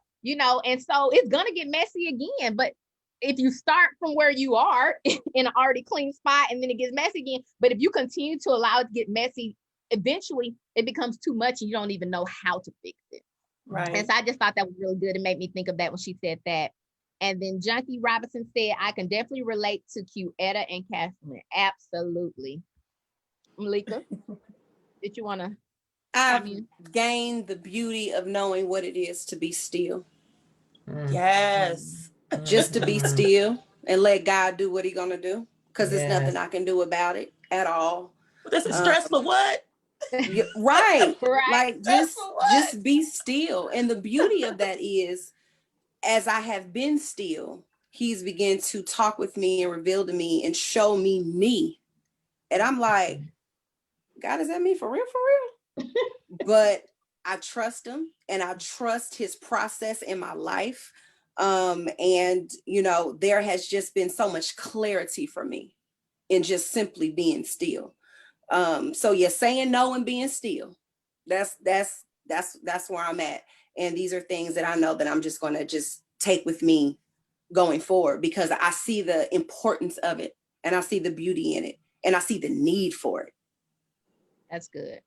and so it's gonna get messy again. But if you start from where you are in an already clean spot and then it gets messy again, but if you continue to allow it to get messy, eventually it becomes too much and you don't even know how to fix it. Right. And so I just thought that was really good. It made me think of that when she said that. And then Junkie Robinson said, I can definitely relate to Quetta and Katherlyn. Absolutely. Malika? Did you want to? I've gained the beauty of knowing what it is to be still. Yes. Just to be still and let God do what He's gonna do. Because there's nothing I can do about it at all. This is stressful. What? Right. Like just be still. And the beauty of that is, as I have been still, He's begun to talk with me and reveal to me and show me And I'm like, God, is that me for real? For real? But I trust him and I trust his process in my life. And, you know, there has just been so much clarity for me in just simply being still. So yeah, saying no and being still, that's where I'm at. And these are things that I know that I'm just going to just take with me going forward, because I see the importance of it and I see the beauty in it and I see the need for it. That's good.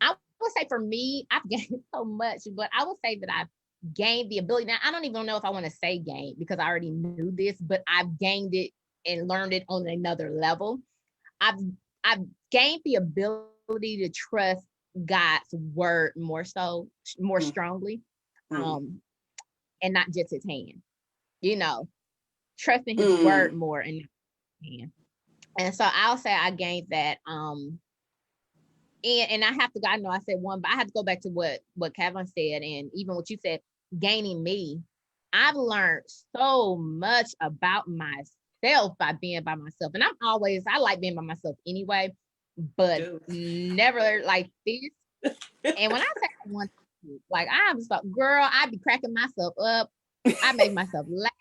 I would say for me, I've gained so much, but I would say that I've gained the ability. Now, I don't even know if I want to say gain, because I already knew this, but I've gained it and learned it on another level. I've gained the ability to trust God's word more strongly, and not just his hand, you know, trusting his word more and not his hand. And so I'll say I gained that. And I have to go, I know I said one, but I have to go back to what Katherlyn said, and even what you said, gaining me. I've learned so much about myself by being by myself. And I like being by myself anyway, but never like this. And when I say I want to, like, I was like, girl, I be cracking myself up. I make myself laugh.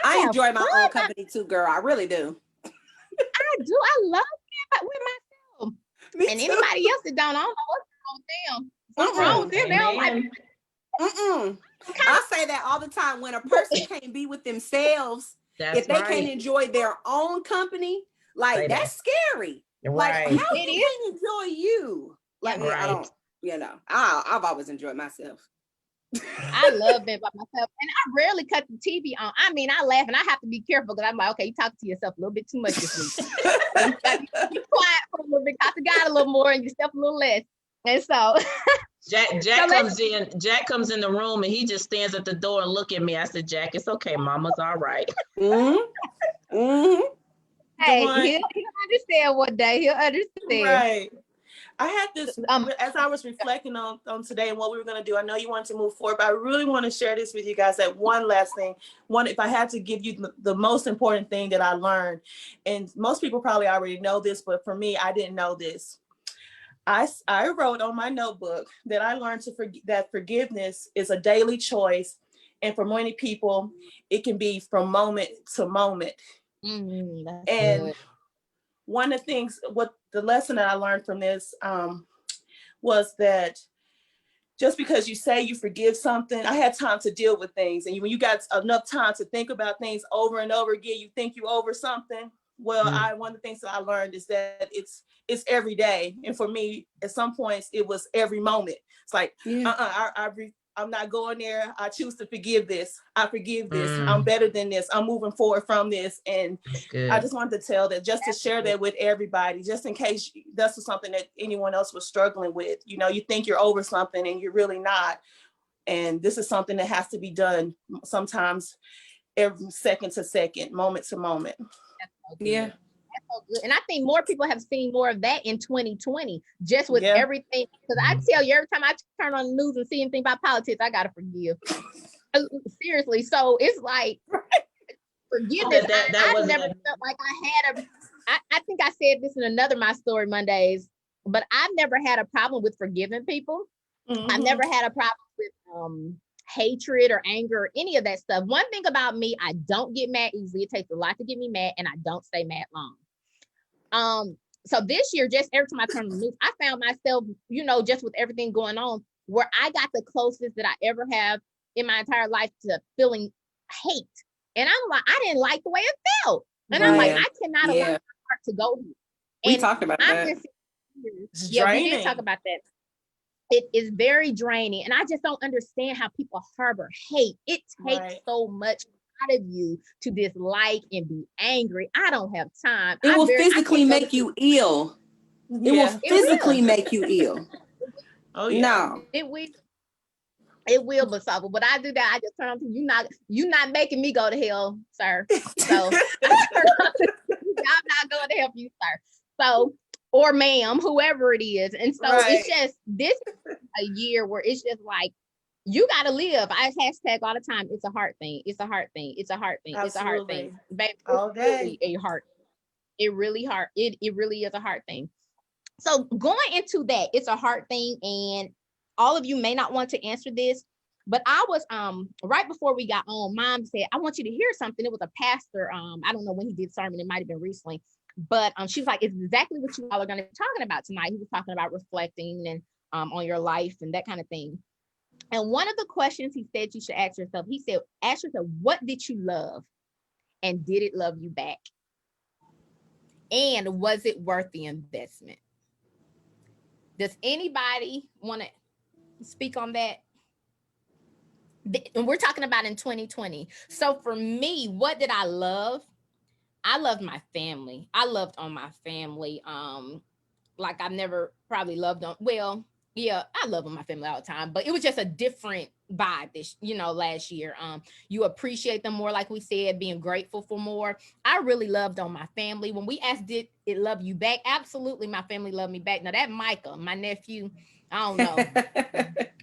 I enjoy my own company too, girl. I really do. I do. I love being with myself. Me and too. Anybody else that don't know what's wrong with them. What's wrong with them? They don't like it. I say that all the time. When a person can't be with themselves, if they can't enjoy their own company, like that's scary. Like, how can you enjoy you? Like, I don't, you know, I've always enjoyed myself. I love being by myself, and I rarely cut the TV on. I mean, I laugh and I have to be careful, because I'm like, okay, you talk to yourself a little bit too much this week. You got to be quiet for a little bit, talk to God a little more and yourself a little less. And so Jack comes in the room and he just stands at the door and look at me. I said, Jack, it's okay, mama's all right. Hey, he'll understand one day. He'll understand. Right. I had this, as I was reflecting on today and what we were going to do, I know you wanted to move forward, but I really want to share this with you guys. That one last thing, if I had to give you the most important thing that I learned, and most people probably already know this, but for me, I didn't know this. I wrote on my notebook that I learned that forgiveness is a daily choice. And for many people, it can be from moment to moment. That's and good. One of the things, the lesson that I learned from this was that just because you say you forgive something, I had time to deal with things. And when you got enough time to think about things over and over again, you think you over something. Well, one of the things that I learned is that it's every day. And for me, at some points, it was every moment. It's like, I'm not going there. I choose to forgive this. I forgive this. I'm better than this. I'm moving forward from this. And I just wanted to tell that, just to share that with everybody, just in case that's something that anyone else was struggling with. You know, you think you're over something and you're really not. And this is something that has to be done sometimes every second to second, moment to moment. Yeah. That's so good. And I think more people have seen more of that in 2020, just with everything. Because I tell you, every time I turn on the news and see anything about politics, I gotta forgive. Seriously. So it's like forgiveness. I've never felt like I had I think I said this in another My Story Mondays, but I've never had a problem with forgiving people. I've never had a problem with hatred or anger or any of that stuff. One thing about me, I don't get mad easily. It takes a lot to get me mad, and I don't stay mad long. So this year, just every time I turn on the news, I found myself, you know, just with everything going on, where I got the closest that I ever have in my entire life to feeling hate. And I'm like, I didn't like the way it felt. And I'm like, I cannot allow my heart to go here. We talked about that. We did talk about that. It is very draining. And I just don't understand how people harbor hate. It takes so much out of you to dislike and be angry. I don't have time. It will physically make you ill. It will physically make you ill. Oh yeah. No. It will, but so when I do that, I just turn on to you not making me go to hell, sir. So I'm not going to help you, sir. So, or ma'am, whoever it is. And so it's just, this is a year where it's just like, you got to live. I hashtag all the time. It's a heart thing. It's a heart thing. It's a heart thing. Absolutely. It's a heart thing. Baby, all day. Really a heart. It really hard. It really is a hard thing. So going into that, it's a hard thing, and all of you may not want to answer this, but I was right before we got on, Mom said, I want you to hear something. It was a pastor. I don't know when he did sermon, it might have been recently, but she was like, it's exactly what you all are going to be talking about tonight. He was talking about reflecting and on your life and that kind of thing. And one of the questions he said you should ask yourself, he said, ask yourself, what did you love? And did it love you back? And was it worth the investment? Does anybody want to speak on that? And we're talking about in 2020. So for me, what did I love? I loved my family. I loved on my family. Like I've never probably loved on, well, yeah, I love on my family all the time, but it was just a different vibe this, last year. You appreciate them more, like we said, being grateful for more. I really loved on my family. When we asked, did it love you back? Absolutely, my family loved me back. Now that Micah, my nephew, I don't know.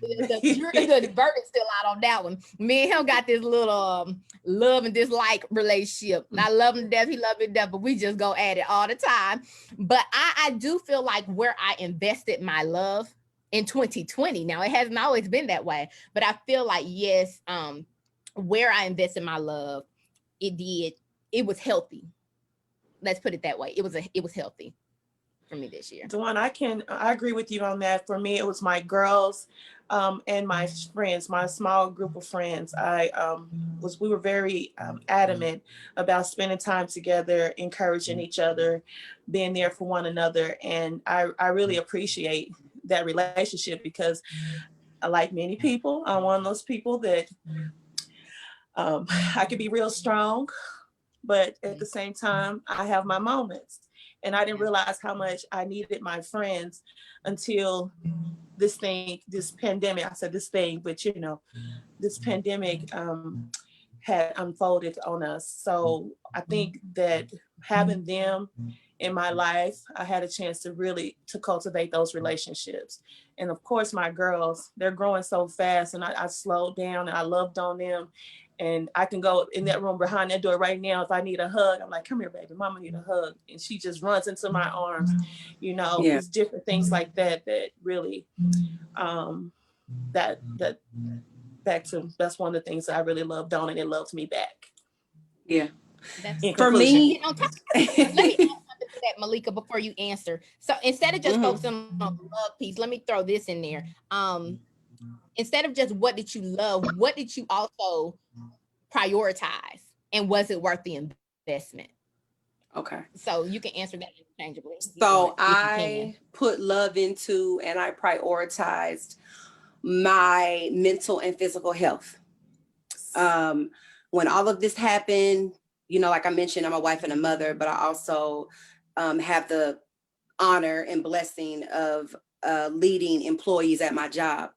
The verdict's still out on that one. Me and him got this little love and dislike relationship. I love him to death, he loved me to death, but we just go at it all the time. But I do feel like where I invested my love in 2020, now it hasn't always been that way, but I feel like, yes, where I invested my love, it was healthy. Let's put it that way. It was healthy for me this year. Dawn, I agree with you on that. For me, it was my girls and my friends, my small group of friends. We were very adamant about spending time together, encouraging each other, being there for one another. And I really appreciate that relationship, because like many people, I'm one of those people that I can be real strong, but at the same time, I have my moments. And I didn't realize how much I needed my friends until this pandemic, I said this thing, but this pandemic had unfolded on us. So I think that having them in my life, I had a chance to cultivate those relationships. And of course, my girls, they're growing so fast, and I slowed down and I loved on them. And I can go in that room behind that door right now. If I need a hug, I'm like, come here, baby, mama need a hug. And she just runs into my arms. It's different things like that really, that's one of the things that I really loved on, and it loves me back. Yeah. For me, let me add something to that, Malika, before you answer. So instead of just focusing on the love piece, let me throw this in there. Instead of just what did you love, what did you also prioritize, and was it worth the investment? Okay. So you can answer that interchangeably. So I put love into, and I prioritized my mental and physical health. When all of this happened, like I mentioned, I'm a wife and a mother, but I also have the honor and blessing of leading employees at my job.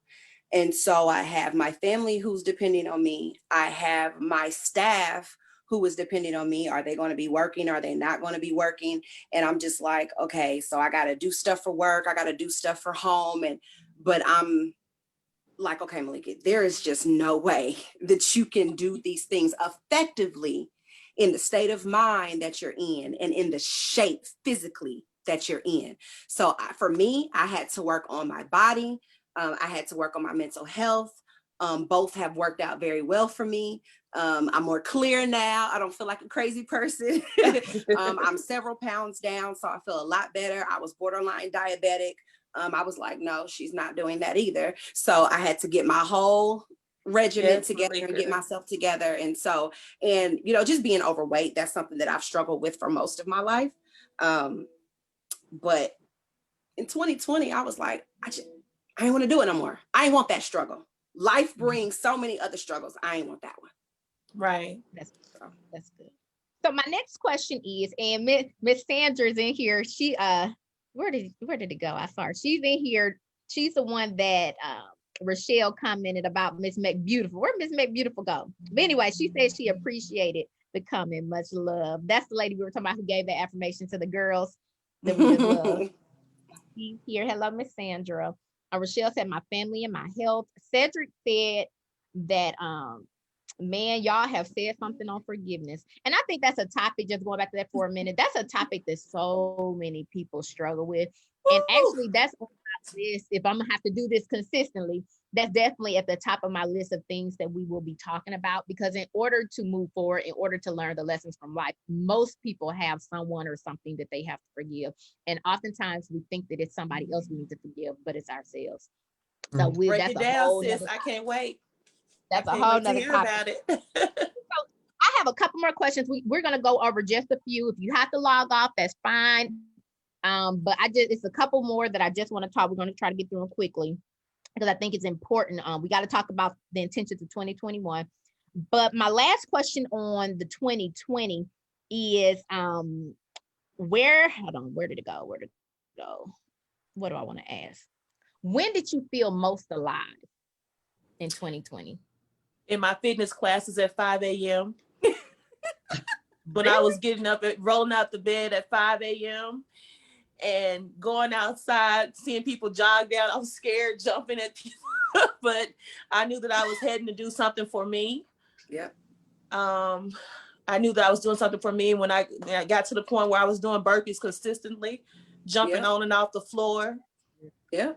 And so I have my family who's depending on me. I have my staff who is depending on me. Are they going to be working? Are they not going to be working? And I'm just like, okay, so I got to do stuff for work. I got to do stuff for home. But I'm like, okay, Malika, there is just no way that you can do these things effectively in the state of mind that you're in and in the shape physically that you're in. So for me, I had to work on my body. I had to work on my mental health. Both have worked out very well for me. I'm more clear now. I don't feel like a crazy person. I'm several pounds down, so I feel a lot better. I was borderline diabetic. I was like, no, she's not doing that either. So I had to get my whole regimen together and get myself together. And so, just being overweight, that's something that I've struggled with for most of my life. But in 2020, I was like, I ain't want to do it no more. I ain't want that struggle. Life brings so many other struggles. I ain't want that one. Right. That's good. So my next question is, and Miss Sandra's in here. She where did it go? I saw her. She's in here. She's the one that Rochelle commented about Miss McBeautiful. Where Miss McBeautiful go? But anyway, she said she appreciated the comment. Much love. That's the lady we were talking about who gave that affirmation to the girls that we just love. She's here. Hello, Miss Sandra. Rochelle said my family and my health. Cedric said that Man, y'all have said something on forgiveness. And I think that's a topic, just going back to that for a minute, that's a topic that so many people struggle with. Woo! And actually, that's on my list. If I'm going to have to do this consistently, that's definitely at the top of my list of things that we will be talking about. Because in order to move forward, in order to learn the lessons from life, most people have someone or something that they have to forgive. And oftentimes we think that it's somebody else we need to forgive, but it's ourselves. So break it down, sis. I can't wait. That's a whole nother topic. About it. So I have a couple more questions. We're going to go over just a few. If you have to log off, that's fine. But it's a couple more that I just want to talk. We're going to try to get through them quickly because I think it's important. We got to talk about the intentions of 2021. But my last question on the 2020 is where did it go? What do I want to ask? When did you feel most alive in 2020? In my fitness classes at 5 a.m. When I was getting up and rolling out the bed at 5 a.m. and going outside, seeing people jog down. I was scared jumping at people, but I knew that I was heading to do something for me. Yeah. I knew that I was doing something for me when I got to the point where I was doing burpees consistently, jumping on and off the floor. Yeah.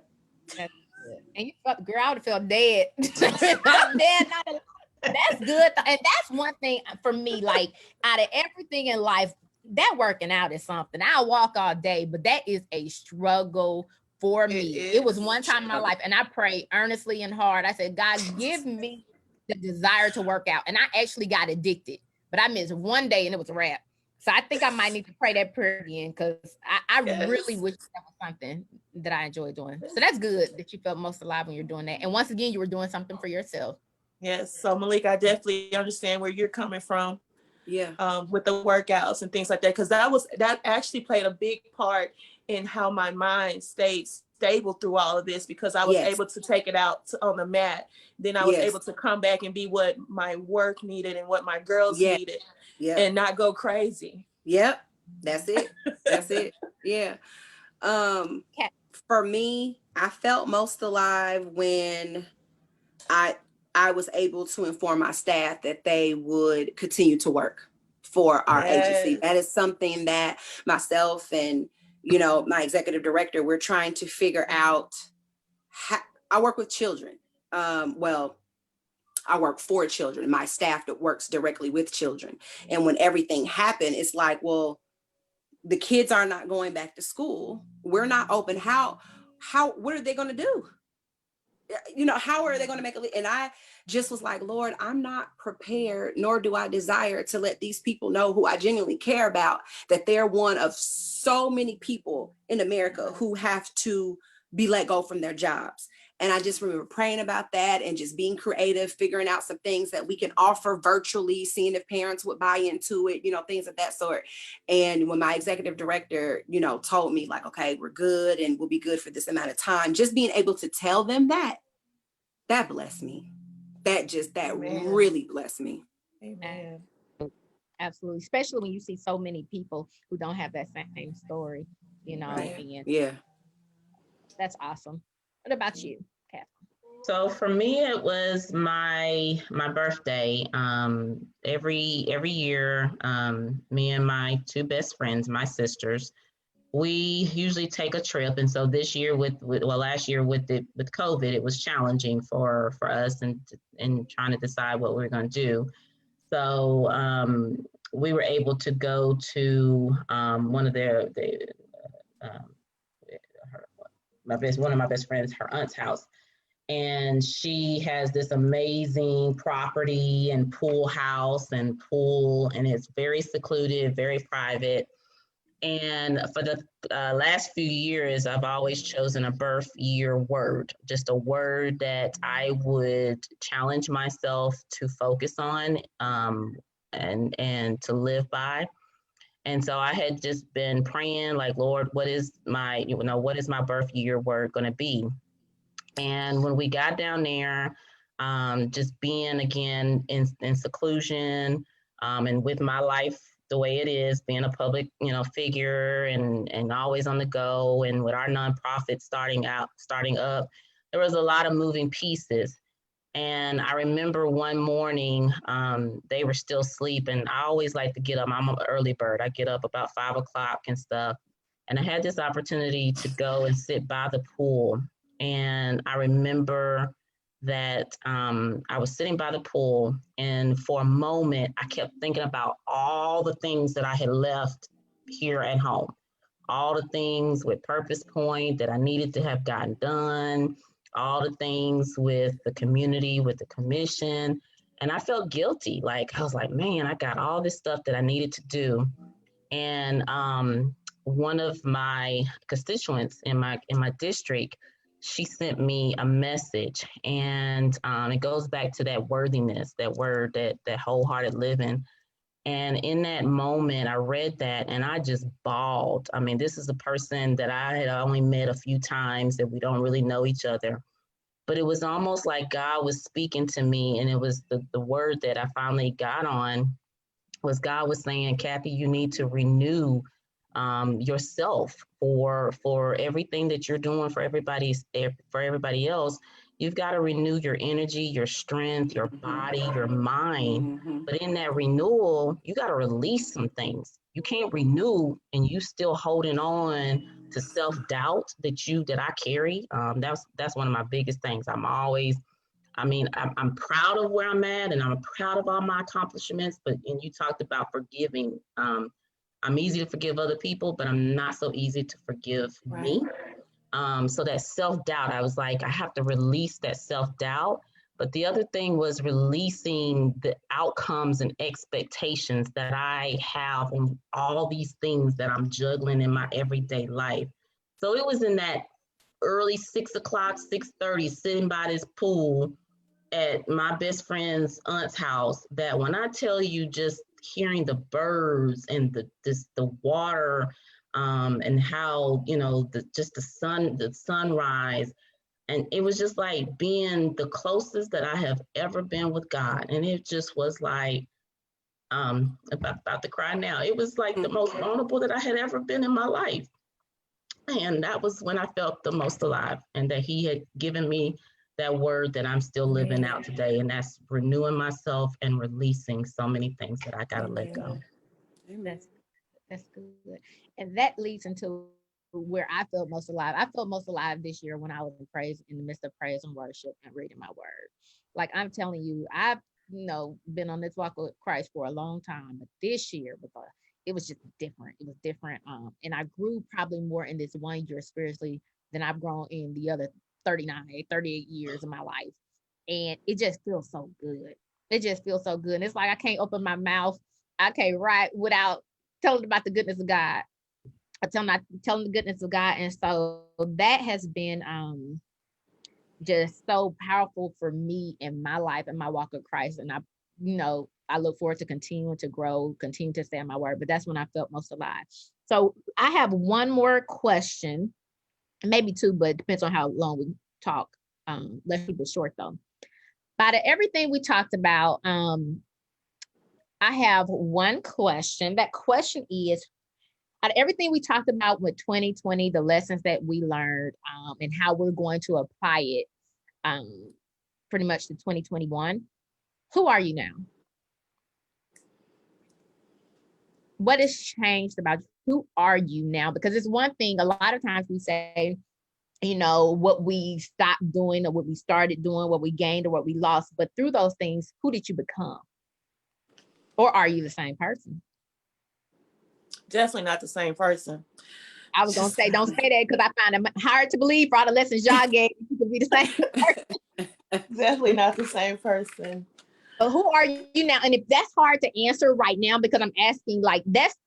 And you felt, girl, I would have felt dead. Not dead, not alive. That's good. And that's one thing for me, like out of everything in life, that working out is something. I'll walk all day, but that is a struggle for me. It was one time in my life, and I prayed earnestly and hard. I said, God, give me the desire to work out. And I actually got addicted, but I missed one day and it was a wrap. So I think I might need to pray that prayer again because I really wish that was something that I enjoy doing. So that's good that you felt most alive when you're doing that. And once again, you were doing something for yourself. Yes. So Malik, I definitely understand where you're coming from. Yeah. With the workouts and things like that. Because that actually played a big part in how my mind stayed stable through all of this, because I was able to take it out on the mat. Then I was able to come back and be what my work needed and what my girls needed. Yeah. And not go crazy. Yep. That's it. That's it. Yeah. For me, I felt most alive when I was able to inform my staff that they would continue to work for our agency. That is something that myself and, my executive director, we're trying to figure out. I work with children. I work for children, my staff that works directly with children. And when everything happened, it's like, well, the kids are not going back to school. We're not open. What are they going to do? How are they going to make a, and I just was like, Lord, I'm not prepared, nor do I desire to let these people know who I genuinely care about, that they're one of so many people in America who have to be let go from their jobs. And I just remember praying about that and just being creative, figuring out some things that we can offer virtually, seeing if parents would buy into it, things of that sort. And when my executive director, told me like, okay, we're good and we'll be good for this amount of time, just being able to tell them that blessed me. That really blessed me. Amen. Absolutely. Especially when you see so many people who don't have that same story, Right. And yeah. That's awesome. What about you, Katherlyn? So for me, it was my birthday. Every year, me and my two best friends, my sisters, we usually take a trip. And so this year last year with COVID, it was challenging for us and trying to decide what we were going to do. So we were able to go to one of one of my best friends, her aunt's house. And she has this amazing property and pool house and pool, and it's very secluded, very private. And for the last few years, I've always chosen a birth year word, just a word that I would challenge myself to focus on and to live by. And so I had just been praying like, Lord, what is my birth year word going to be? And when we got down there, just being again in seclusion and with my life the way it is, being a public, figure and always on the go, and with our nonprofit starting up, there was a lot of moving pieces. And I remember one morning, they were still sleeping. I always like to get up. I'm an early bird. I get up about 5 o'clock and stuff. And I had this opportunity to go and sit by the pool. And I remember that I was sitting by the pool, and for a moment, I kept thinking about all the things that I had left here at home, all the things with Purpose Point that I needed to have gotten done, all the things with the community, with the commission. And I felt guilty. Like, I was like, man, I got all this stuff that I needed to do. And one of my constituents in my district, she sent me a message, and it goes back to that worthiness, that word, that wholehearted living. And in that moment, I read that and I just bawled. I mean, this is a person that I had only met a few times, that we don't really know each other. But it was almost like God was speaking to me, and it was the word that I finally got on was God was saying, Kathy, you need to renew yourself for everything that you're doing for everybody else. You've got to renew your energy, your strength, your body, your mind. But in that renewal, you got to release some things. You can't renew and you still holding on to self-doubt that I carry. That's one of my biggest things. I'm proud of where I'm at, and I'm proud of all my accomplishments. But and you talked about forgiving. I'm easy to forgive other people, but I'm not so easy to forgive me. So that self-doubt, I was like, I have to release that self-doubt. But the other thing was releasing the outcomes and expectations that I have on all these things that I'm juggling in my everyday life. So it was in that early 6 o'clock, 6:30, sitting by this pool at my best friend's aunt's house, that when I tell you, just hearing the birds and the water, and how, the sunrise, and it was just like being the closest that I have ever been with God. And it just was like, about to cry now. It was like the most vulnerable that I had ever been in my life. And that was when I felt the most alive, and that he had given me that word that I'm still living out today. And that's renewing myself and releasing so many things that I got to let go. That's good. And that leads into where I felt most alive. I felt most alive this year when I was in the midst of praise and worship and reading my word. Like, I'm telling you, I've been on this walk with Christ for a long time, but this year, it was just different. It was different. And I grew probably more in this 1 year spiritually than I've grown in the other 38 years of my life. And it just feels so good. It just feels so good. And it's like I can't open my mouth. I can't write without telling about the goodness of God. I telling the goodness of God. And so that has been just so powerful for me in my life and my walk with Christ. And I look forward to continuing to grow, continue to stay in my word. But that's when I felt most alive. So I have one more question, maybe two, but it depends on how long we talk. Let's keep it short though. Out of everything we talked about, I have one question. That question is, out of everything we talked about with 2020, the lessons that we learned, and how we're going to apply it pretty much to 2021, who are you now? What has changed about you? Who are you now? Because it's one thing, a lot of times we say, what we stopped doing or what we started doing, what we gained or what we lost. But through those things, who did you become? Or are you the same person? Definitely not the same person. I was going to say, don't say that, because I find it hard to believe for all the lessons y'all gave, you could be the same person. Definitely not the same person. But who are you now? And if that's hard to answer right now, because I'm asking, like, that's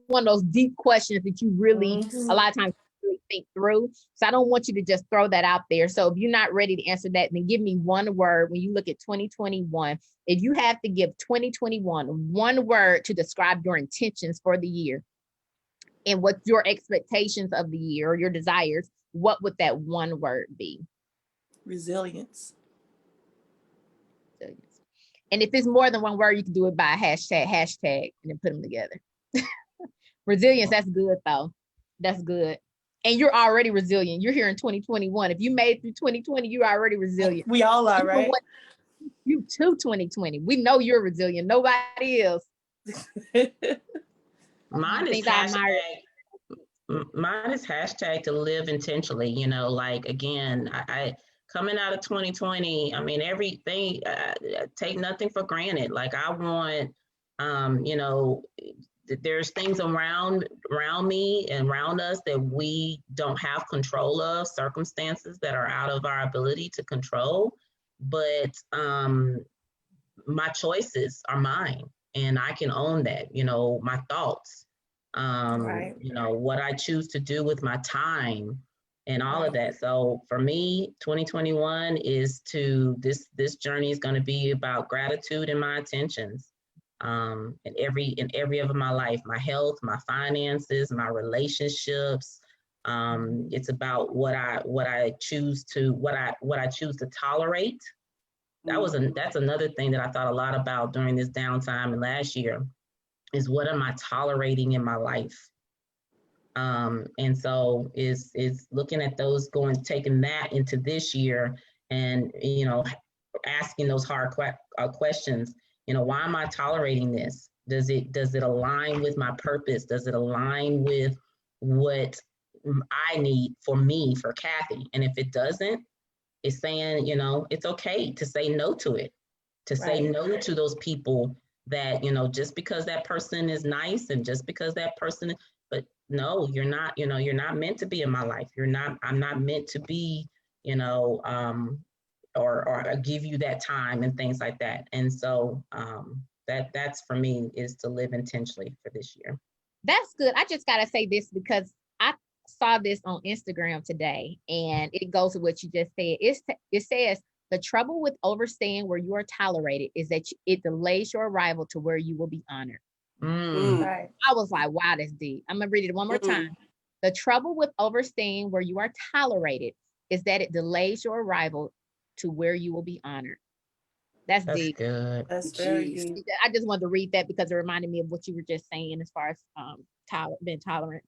one of those deep questions that you really, a lot of times, really think through. So I don't want you to just throw that out there. So if you're not ready to answer that, then give me one word when you look at 2021. If you have to give 2021 one word to describe your intentions for the year and what your expectations of the year or your desires, what would that one word be? Resilience. And if it's more than one word, you can do it by a hashtag, and then put them together. Resilience, that's good though. That's good. And you're already resilient. You're here in 2021. If you made through 2020, you're already resilient. We all are, right? You too, 2020. We know you're resilient. Nobody else. Mine is hashtag to live intentionally. You know, like, again, I coming out of 2020, I mean, everything, take nothing for granted. Like, I want, you know, there's things around me and around us that we don't have control of, circumstances that are out of our ability to control. But my choices are mine, and I can own that. You know, my thoughts, Right. you know, what I choose to do with my time and all of that. So for me, 2021 is this journey is going to be about gratitude and my intentions. In every area of my life, my health, my finances, my relationships. It's about what I choose to tolerate. That's another thing that I thought a lot about during this downtime and last year, is what am I tolerating in my life? And so is looking at those, taking that into this year, and, you know, asking those hard questions. You know, why am I tolerating this? Does it align with my purpose? Does it align with what I need for me, for Kathy? And if it doesn't, it's saying, you know, it's okay to say no to it, to say no to those people that, you know, just because that person is nice and just because that person, but no, you're not, you know, you're not meant to be in my life. I'm not meant to be, you know, or give you that time and things like that. And so that's for me, is to live intentionally for this year. That's good. I just got to say this because I saw this on Instagram today, and it goes with what you just said. It says, the trouble with overstaying where you are tolerated is that it delays your arrival to where you will be honored. Right. I was like, wow, that's deep. I'm going to read it one more time. The trouble with overstaying where you are tolerated is that it delays your arrival to where you will be honored. That's deep. Good. That's very deep. I just wanted to read that because it reminded me of what you were just saying as far as being tolerant.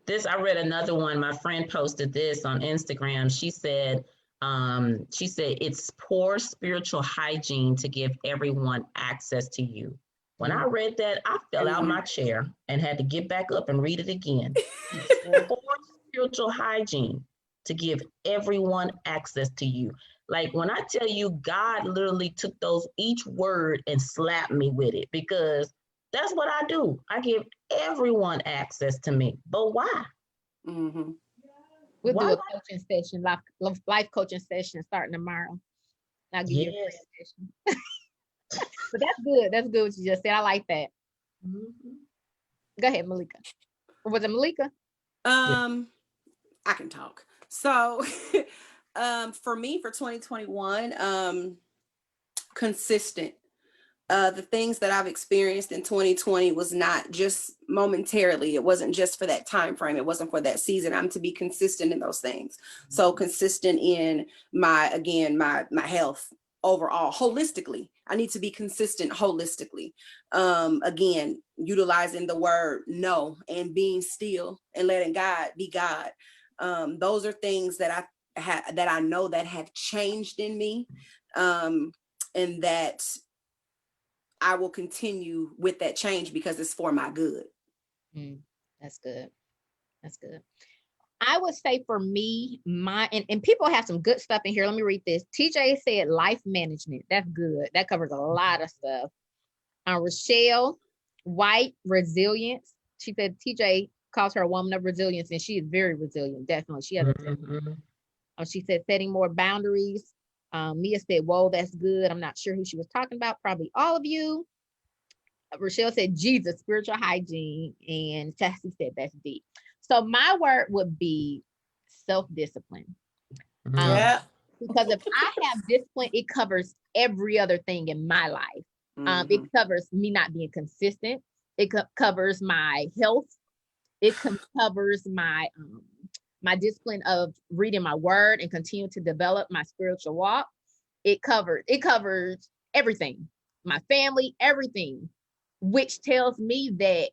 I read another one. My friend posted this on Instagram. She said it's poor spiritual hygiene to give everyone access to you. When I read that, I fell out my chair and had to get back up and read it again. Poor spiritual hygiene to give everyone access to you. Like, when I tell you, God literally took each word and slapped me with it, because that's what I do. I give everyone access to me. But why? Mm-hmm. We'll do a coaching session, life coaching session starting tomorrow. I'll give you a session. But that's good. That's good what you just said. I like that. Mm-hmm. Go ahead, Malika. Or was it Malika? I can talk. So for me, for 2021, consistent. The things that I've experienced in 2020 was not just momentarily. It wasn't just for that time frame. It wasn't for that season. I'm to be consistent in those things. So consistent in my health overall, holistically. I need to be consistent holistically. Again, utilizing the word no and being still and letting God be God. Those are things that I know that have changed in me, and that I will continue with that change because it's for my good. That's good. That's good. I would say for me, and people have some good stuff in here. Let me read this. TJ said life management. That's good. That covers a lot of stuff. Rochelle White, resilience. She said TJ calls her a woman of resilience, and she is very resilient. Definitely. She has she said setting more boundaries. Mia said, whoa, that's good. I'm not sure who she was talking about. Probably all of you. Rochelle said, Jesus, spiritual hygiene. And Chassie said, that's deep. So my word would be self-discipline. Because if I have discipline, it covers every other thing in my life. It covers me not being consistent. It covers my health. It covers my discipline of reading my word and continue to develop my spiritual walk. It covers everything, my family, everything, which tells me that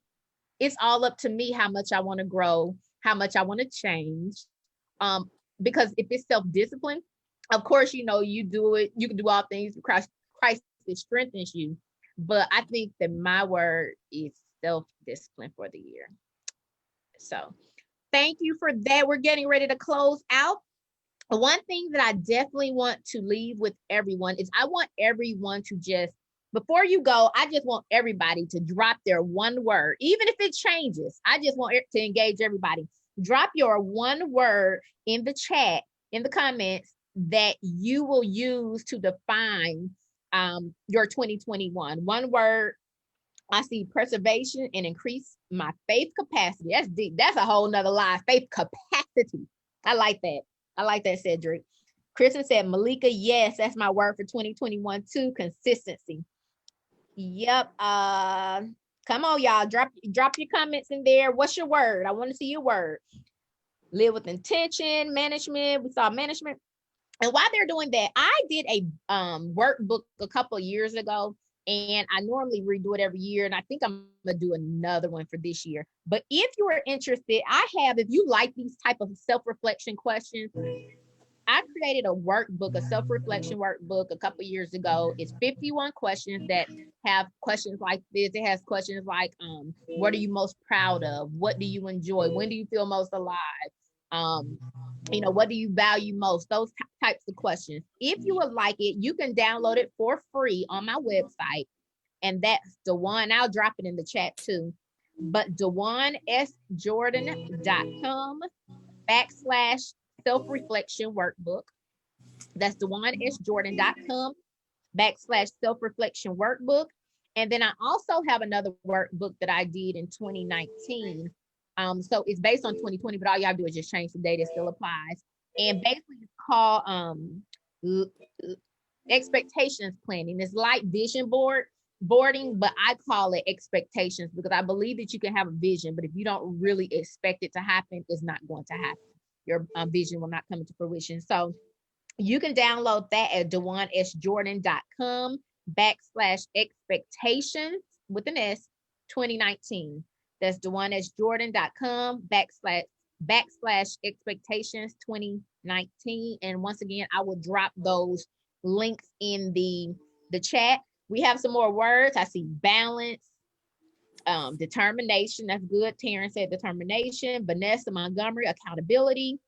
it's all up to me how much I want to grow how much I want to change. Because if it's self-discipline, of course, you know, you do it, you can do all things Christ that strengthens you. But I think that my word is self-discipline for the year. So thank you for that. We're getting ready to close out. One thing that I definitely want to leave with everyone is I want everyone to just, before you go, I just want everybody to drop their one word, even if it changes. I just want to engage everybody. Drop your one word in the chat, in the comments, that you will use to define your 2021. One word. I see preservation and increase my faith capacity. That's deep. That's a whole nother line. Faith capacity. I like that. I like that, Cedric. Kristen said, Malika, yes, that's my word for 2021 too. Consistency. Yep. Come on, y'all. Drop your comments in there. What's your word? I want to see your word. Live with intention, management. We saw management. And while they're doing that, I did a workbook a couple of years ago, and I normally redo it every year. And I think I'm gonna do another one for this year. But if you are interested, if you like these type of self-reflection questions, I created a workbook, a self-reflection workbook a couple of years ago. It's 51 questions that have questions like this. It has questions like, what are you most proud of? What do you enjoy? When do you feel most alive? You know, what do you value most? Those types of questions. If you would like it, you can download it for free on my website. And that's Dewan. I'll drop it in the chat too. But DewanSJordan.com/self-reflection workbook. That's DewanSJordan.com/self-reflection workbook. And then I also have another workbook that I did in 2019. So it's based on 2020, but all y'all do is just change the date. It still applies. And basically it's called expectations planning. It's like vision boarding, but I call it expectations because I believe that you can have a vision, but if you don't really expect it to happen, it's not going to happen. Your vision will not come into fruition. So you can download that at DewanSJordan.com/expectations with an S 2019. That's DewanSJordan.com/expectations 2019. And once again, I will drop those links in the chat. We have some more words. I see balance, determination. That's good. Terrence said determination. Vanessa Montgomery, accountability.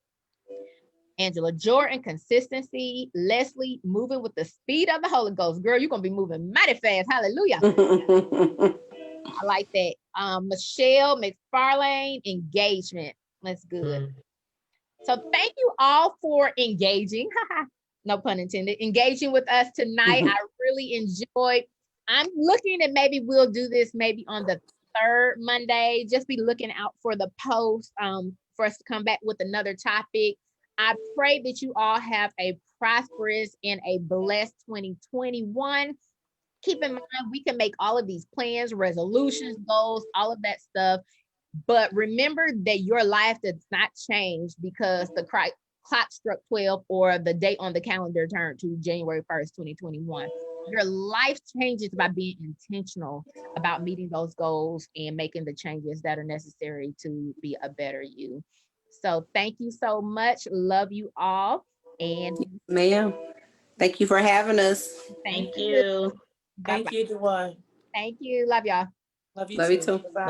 Angela Jordan, consistency. Leslie, moving with the speed of the Holy Ghost. Girl, you're going to be moving mighty fast. Hallelujah. I like that. Michelle McFarlane, engagement. That's good. So thank you all for engaging. No pun intended. Engaging with us tonight. I really enjoyed. I'm looking at maybe we'll do this maybe on the third Monday. Just be looking out for the post for us to come back with another topic. I pray that you all have a prosperous and a blessed 2021. Keep in mind, we can make all of these plans, resolutions, goals, all of that stuff. But remember that your life does not change because the clock struck 12 or the date on the calendar turned to January 1st, 2021. Your life changes by being intentional about meeting those goals and making the changes that are necessary to be a better you. So thank you so much. Love you all. And ma'am, thank you for having us. Thank you. Thank you, Dewan. Thank you. Love y'all. Love you Love too. you too. Bye.